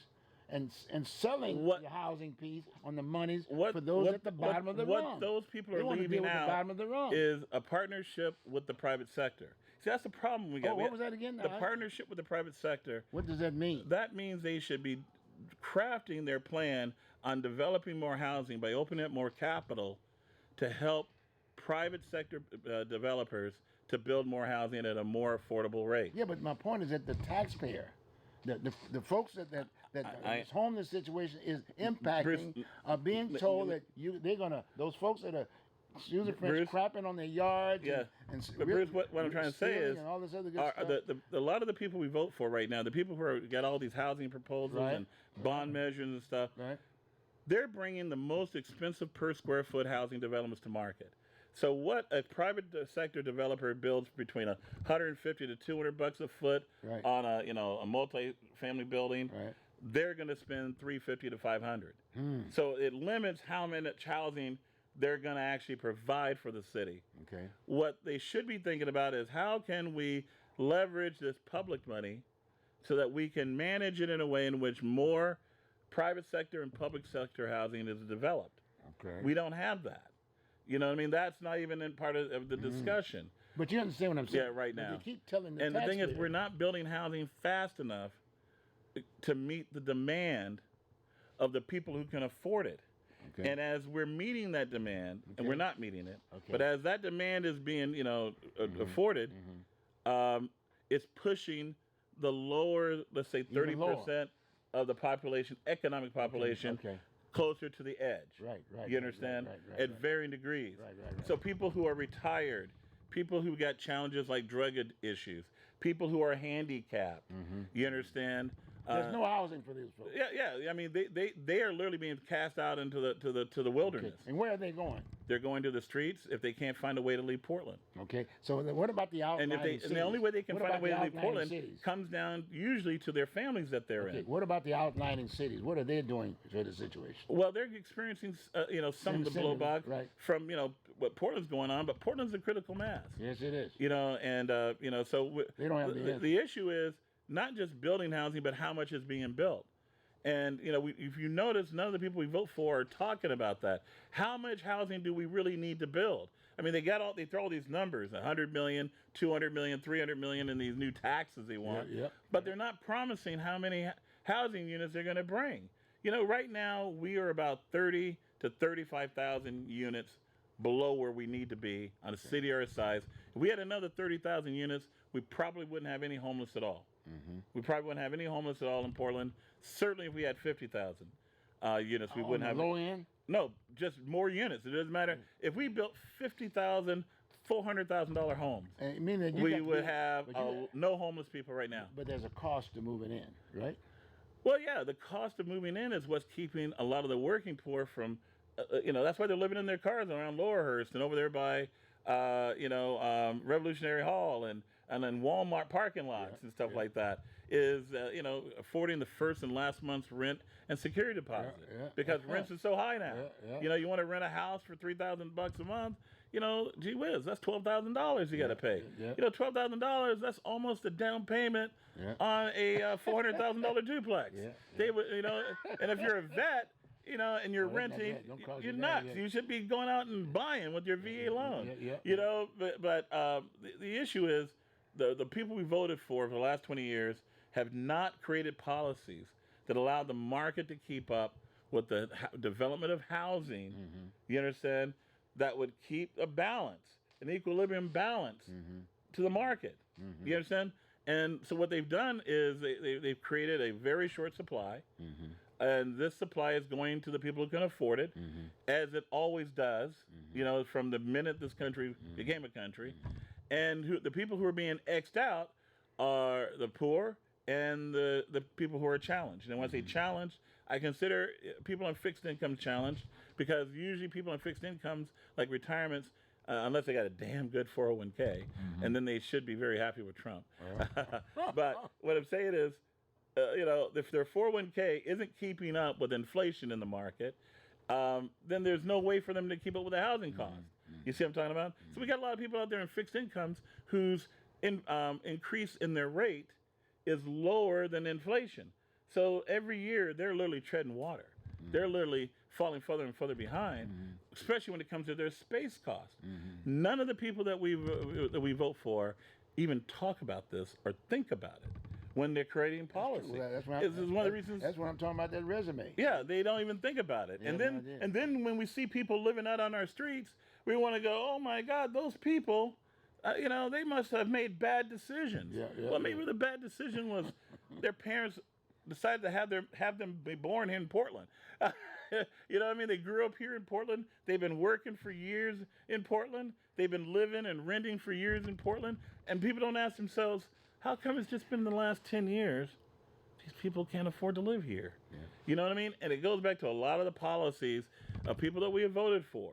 and selling the housing piece on the monies for those at the bottom of the rung.
What those people are leaving out is a partnership with the private sector. See, that's the problem we got.
What was that again?
The partnership with the private sector.
What does that mean?
That means they should be crafting their plan on developing more housing by opening up more capital to help private sector developers to build more housing at a more affordable rate.
Yeah, but my point is that the taxpayer, the folks that this homeless situation is impacting,
Bruce,
are being told that those folks that are, excuse the French, crapping on their yards.
Yeah. But Bruce, what I'm trying to say is,
and all this other good stuff.
a lot of the people we vote for right now, the people who got all these housing proposals
Right.
and bond measures and stuff,
Right.
they're bringing the most expensive per square foot housing developments to market. So what a private sector developer builds between $150 to $200 a foot
Right.
on a multi-family building,
Right.
they're going to spend $350 to $500. So it limits how much housing they're going to actually provide for the city.
Okay.
What they should be thinking about is how can we leverage this public money so that we can manage it in a way in which more private sector and public sector housing is developed.
Okay.
We don't have that. You know what I mean? That's not even in part of the discussion.
But you understand what I'm saying?
Yeah, right
But
now.
They keep telling the
And the thing is,
taxpayer-
we're not building housing fast enough to meet the demand of the people who can afford it.
Okay.
And as we're meeting that demand, and
Okay.
we're not meeting it,
Okay.
but as that demand is being, afforded, it's pushing the lower, let's say,
Even
30% of the population, economic population,
okay.
closer to the edge.
Right, right,
You
right,
understand?
right,
At varying degrees.
Right.
So people who are retired, people who got challenges like drug issues, people who are handicapped. You understand?
There's no housing for these folks.
Yeah. I mean, they are literally being cast out into the wilderness.
Okay. And where are they going?
They're going to the streets if they can't find a way to leave Portland.
Okay. So then what about the outlying cities?
And the only way they can
What
find a
about
way
the
to leave
outlying
Portland
cities?
comes down usually to their families that they're
Okay.
in.
What about the outlying cities? What are they doing for the situation?
Well, they're experiencing, some of the
Similar,
blowback
right.
from, what Portland's going on, but Portland's a critical mass.
Yes, it is.
So
They don't have the answer.
the issue is not just building housing, but how much is being built. And, if you notice, none of the people we vote for are talking about that. How much housing do we really need to build? I mean, they throw all these numbers, 100 million, 200 million, 300 million in these new taxes they want.
Yeah.
But they're not promising how many housing units they're going to bring. Right now we are about 30 to 35,000 units below where we need to be on a city our size. If we had another 30,000 units, we probably wouldn't have any homeless at all. We probably wouldn't have any homeless at all in Portland. Certainly if we had 50,000 units, we wouldn't have.
Low end?
No, just more units. It doesn't matter. If we built 50,000, $400,000 homes,
I mean, that you
we
got to
would
be-
have
but you-
no homeless people right now.
But there's a cost to moving in, right?
Well, yeah, the cost of moving in is what's keeping a lot of the working poor from, that's why they're living in their cars around Laurelhurst and over there by, Revolutionary Hall and then Walmart parking lots and stuff like that. Is affording the first and last month's rent and security deposit because rents are so high now. You want to rent a house for $3,000 a month. Gee whiz, that's $12,000 you got to pay. $12,000, that's almost a down payment on a $400,000 duplex. They would, and if you're a vet, and you're renting, you're nuts. You should be going out and buying with your VA loan. But the issue is the people we voted for the last 20 years have not created policies that allow the market to keep up with the development of housing. You understand? That would keep a balance, an equilibrium balance to the market. You understand? And so what they've done is they've created a very short supply. And this supply is going to the people who can afford it, as it always does, from the minute this country became a country. And the people who are being X'd out are the poor and the people who are challenged. And when I say challenged, I consider people on fixed income challenged because usually people on fixed incomes, like retirements, unless they got a damn good 401k, and then they should be very happy with Trump. But what I'm saying is, if their 401k isn't keeping up with inflation in the market, then there's no way for them to keep up with the housing costs. You see what I'm talking about? So we got a lot of people out there in fixed incomes whose increase in their rate is lower than inflation. So every year they're literally treading water. They're literally falling further and further behind, especially when it comes to their space costs. None of the people that we vote for even talk about this or think about it when they're creating policy.
Well,
This is one of the reasons.
That's what I'm talking about, that resume.
Yeah, they don't even think about it.
Yeah,
And
no
then
idea.
and then when we see people living out on our streets, we want to go, oh my God, those people, they must have made bad decisions. Well, maybe the bad decision was their parents decided to have them be born in Portland. You know what I mean? They grew up here in Portland. They've been working for years in Portland. They've been living and renting for years in Portland. And people don't ask themselves, how come it's just been the last 10 years these people can't afford to live here? Yeah. You know what I mean? And it goes back to a lot of the policies of people that we have voted for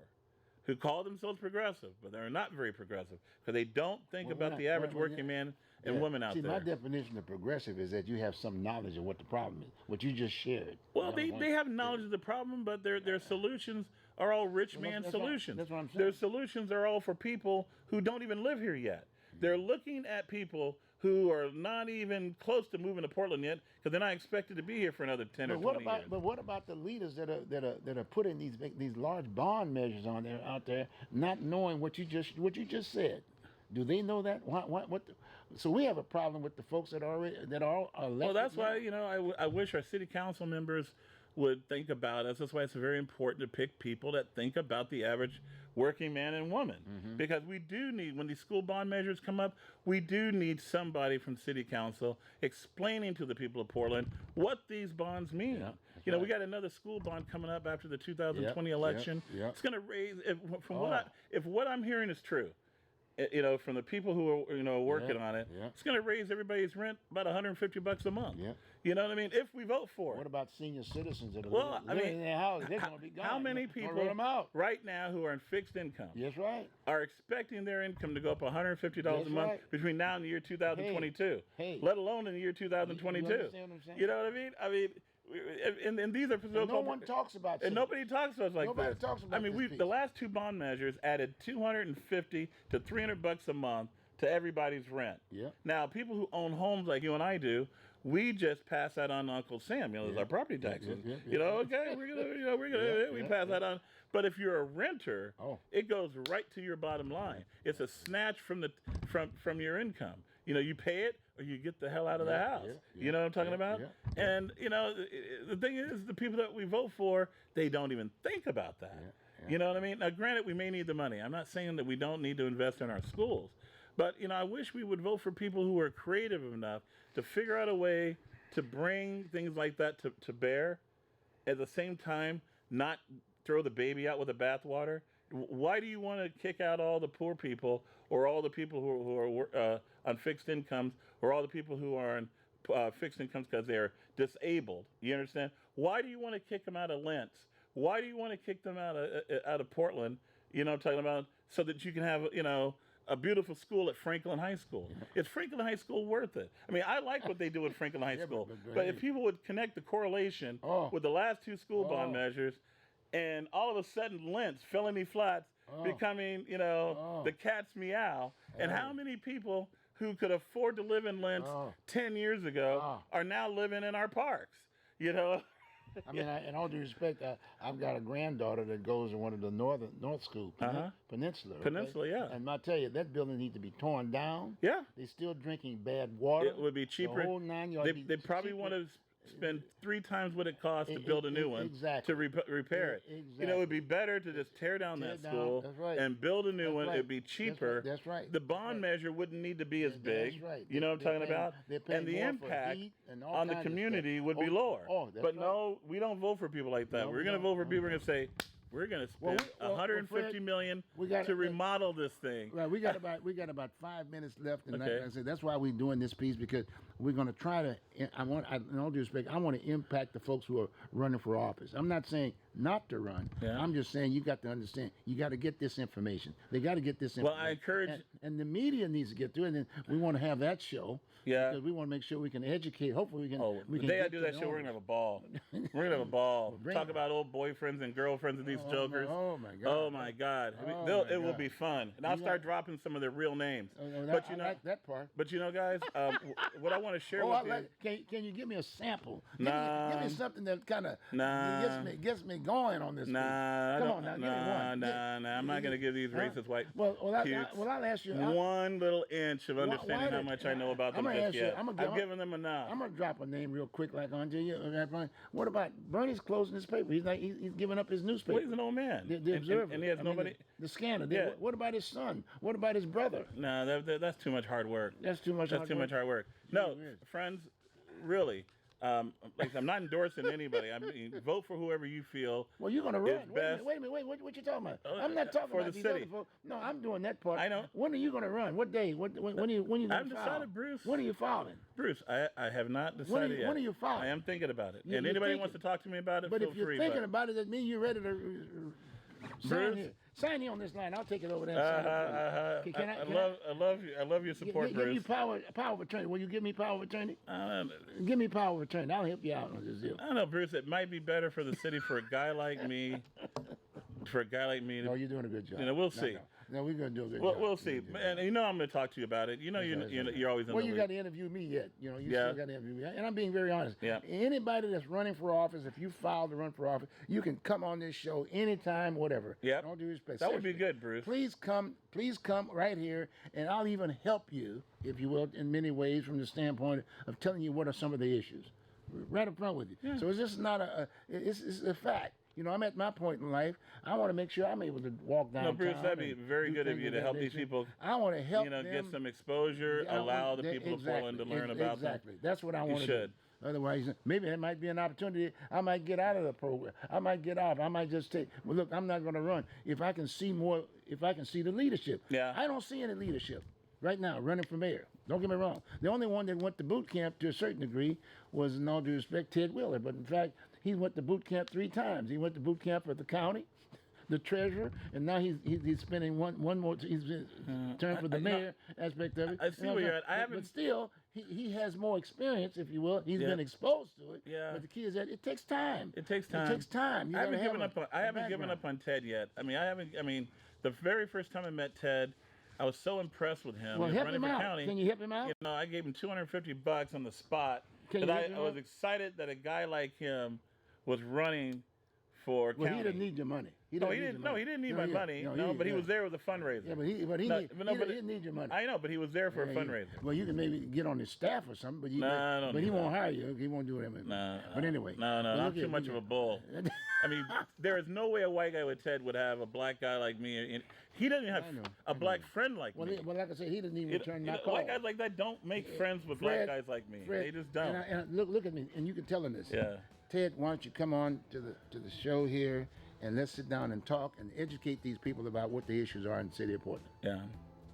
who call themselves progressive, but they're not very progressive because they don't think about the average working man and woman out there.
See, my definition of progressive is that you have some knowledge of what the problem is, what you just shared.
Well, they have knowledge of the problem, but their solutions are all rich man solutions.
That's what I'm saying.
Their solutions are all for people who don't even live here yet. They're looking at people who are not even close to moving to Portland yet because they're not expected to be here for another 10 or 20 years.
But what about the leaders that are putting these large bond measures out there, not knowing what you just said? Do they know that? So we have a problem with the folks that are elected.
Well, that's why I wish our city council members would think about us. That's why it's very important to pick people that think about the average working man and woman. Mm-hmm. Because we do need, when these school bond measures come up, we do need somebody from city council explaining to the people of Portland what these bonds mean. Yeah, we got another school bond coming up after the 2020 election. It's going to raise, if what I'm hearing is true, from the people who are working on it, it's going to raise everybody's rent about $150 a month. Yeah. You know what I mean? If we vote for it.
What about senior citizens that are living in their houses? They're going to be gone.
How many people right now who are in fixed income are expecting their income to go up $150 a month between now and the year 2022, let alone in the year 2022?
You understand what I'm saying?
You know what I mean? And these are
no one talks about it.
And nobody talks about it like
nobody
that.
Talks about
the last two bond measures added $250 to $300 a month to everybody's rent. Yeah. Now, people who own homes like you and I do, we just pass that on to Uncle Sam. As our property taxes. Okay, we pass that on. But if you're a renter, it goes right to your bottom line. It's a snatch from your income. You pay it or you get the hell out of the house. You know what I'm talking about? And, the thing is, the people that we vote for, they don't even think about that. You know what I mean? Now, granted, we may need the money. I'm not saying that we don't need to invest in our schools. But, I wish we would vote for people who are creative enough to figure out a way to bring things like that to bear, at the same time, not throw the baby out with the bathwater. Why do you want to kick out all the poor people or all the people who are on fixed incomes or all the people who are on fixed incomes because they're disabled? You understand? Why do you want to kick them out of Lentz? Why do you want to kick them out of Portland? You know what I'm talking about? So that you can have, a beautiful school at Franklin High School. Is Franklin High School worth it? I mean, I like what they do at Franklin High School, but if people would connect the correlation with the last two school bond measures, and all of a sudden Lentz, Felony Flats, becoming, the cat's meow, and how many people who could afford to live in Lentz 10 years ago are now living in our parks,
I mean, in all due respect, I've got a granddaughter that goes to one of the North School, Peninsula.
Peninsula, yeah.
And I tell you, that building needs to be torn down.
Yeah.
They're still drinking bad water.
It would be cheaper.
The whole 9 yards.
They probably want to spend 3 times what it costs to build a new one to repair it.
Exactly.
It would be better to just tear down that school and build a new one. It would be cheaper.
That's right.
The bond measure wouldn't need to be as big.
That's right.
You know what I'm talking about? And the impact on the community would be lower. But no, we don't vote for people like that. We're going to vote for people who are going to say, we're going to spend $150 million to remodel this thing.
Right, we got about 5 minutes left, and like I said, that's why we're doing this piece, because we're going to try to. In all due respect, I want to impact the folks who are running for office. I'm not saying not to run. Yeah. I'm just saying you got to understand. You got to get this information. They got to get this information.
Well, I encourage,
and the media needs to get through it. And then we want to have that show. Yeah, because we want to make sure we can educate. Hopefully, we can.
The day I do that show, we're gonna have a ball. We're gonna have a ball. Talk about old boyfriends and girlfriends of these jokers.
Oh my God.
Oh my God. It will be fun, and I'll start dropping some of their real names.
But I like that part.
But guys, what I want to share with you.
Can you give me a sample?
Nah.
Give me something that kind of gets me going on this.
Nah,
Come on now, give me one.
nah. I'm not going to give these racist white
Well,
pukes
I'll ask you.
one little inch of understanding how much I know about them just yet. I've given them enough.
I'm gonna drop a name real quick, like on you. What about Bernie's closing his paper? He's giving up his newspaper.
Well, he's an old man.
The Observer.
And he has nobody.
The Scanner.
Yeah.
What about his son? What about his brother?
No, that's too much hard work.
That's too much.
That's too much hard work. No, friends, really. Like I'm not endorsing anybody. I mean, vote for whoever you feel.
Well, you're gonna run. Wait a minute. What you talking about? I'm not talking
for
about
the
these
city.
other folks. No, I'm doing that part.
I know.
When are you gonna run? What day? When are you gonna
I haven't
file?
decided, Bruce.
When are you filing?
Bruce, I have not decided yet.
When are you filing?
I am thinking about it.
You're
And anybody
thinking.
wants to talk to me about it,
But
feel
if you're
free.
thinking about it, that means you're ready to sign
Bruce?
here. Sign here on this line. I'll take it over there. And sign it for you.
I love your support,
give
Bruce.
you power of attorney. Will you give me power of attorney? Give me power of attorney. I'll help you out on this deal.
I don't know, Bruce. It might be better for the city for a guy like me.
No, you're doing a good job.
We'll see.
No, we're gonna do a good job.
We'll see. And I'm going to talk to you about it. You're always in the
Well, you
loop.
got to interview me yet. You
Yeah.
still got to interview me. And I'm being very honest.
Yeah.
Anybody that's running for office, if you filed to run for office, you can come on this show anytime, whatever.
Yep.
Don't do respect.
That would be good, Bruce.
Please come right here, and I'll even help you, if you will, in many ways from the standpoint of telling you what are some of the issues. Right up front with you.
Yeah.
So it's just not it's a fact. I'm at my point in life. I want to make sure I'm able to walk downtown.
No, Bruce, that'd be
and
very
do
good of
things
you to
that
help these
nature.
people.
I want to help them.
Get some exposure, allow the people of Portland to learn about them.
Exactly. That's what I want to
should.
do. Otherwise, maybe it might be an opportunity. I might get out of the program. I might get off. I might just take. Well, look, I'm not going to run. If I can see more, if I can see the leadership.
Yeah.
I don't see any leadership right now running for mayor. Don't get me wrong. The only one that went to boot camp to a certain degree was, in all due respect, Ted Wheeler. But in fact, he went to boot camp 3 times. He went to boot camp at the county, the treasurer, and now he's spending one more. He's turned for the mayor aspect of it.
I see where you're at.
But still, he has more experience, if you will. He's
Yeah.
been exposed to it.
Yeah.
But the key is that it takes time.
It takes time.
It takes time. You
I haven't
gotta have
given up. I haven't given up on Ted yet. I mean, the very first time I met Ted, I was so impressed with him.
Well,
He was
help
running
him
for
out.
county.
Can you help him out?
I gave him $250 on the spot.
Can you
That
help him
I was
out?
excited that a guy like him was running for
Well,
county.
he didn't need your money.
He didn't need my money. But he was there with a fundraiser.
Yeah, but he didn't need your money.
I know, but he was there for a fundraiser.
Well, you can maybe get on his staff or something, but he won't hire you. He won't do it. But anyway.
No, I'm too much of a bull. I mean, there is no way a white guy with Ted would have a black guy like me. He doesn't have a black friend like me.
Well, like I said, he didn't even return my call.
White guys like that don't make friends with black guys like me.
Fred,
they just don't.
And look at me, and you can tell him this.
Yeah.
Ted, why don't you come on to the show here, and let's sit down and talk and educate these people about what the issues are in the city of Portland.
Yeah.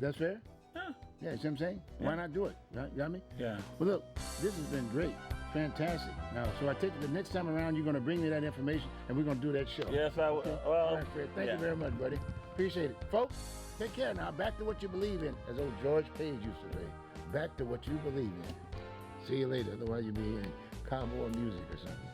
That's fair?
Yeah.
Yeah, you see what I'm saying?
Yeah.
Why not do it? Right? You got me?
Yeah.
Well, look, this has been great. Fantastic. Now, so I take it the next time around, you're going to bring me that information, and we're going to do that show.
Yes, I will.
Okay?
Well,
all right, Fred. Thank you very much, buddy. Appreciate it. Folks, take care now. Back to what you believe in, as old George Page used to say. Back to what you believe in. See you later. Otherwise, you'll be hearing cowboy music or something.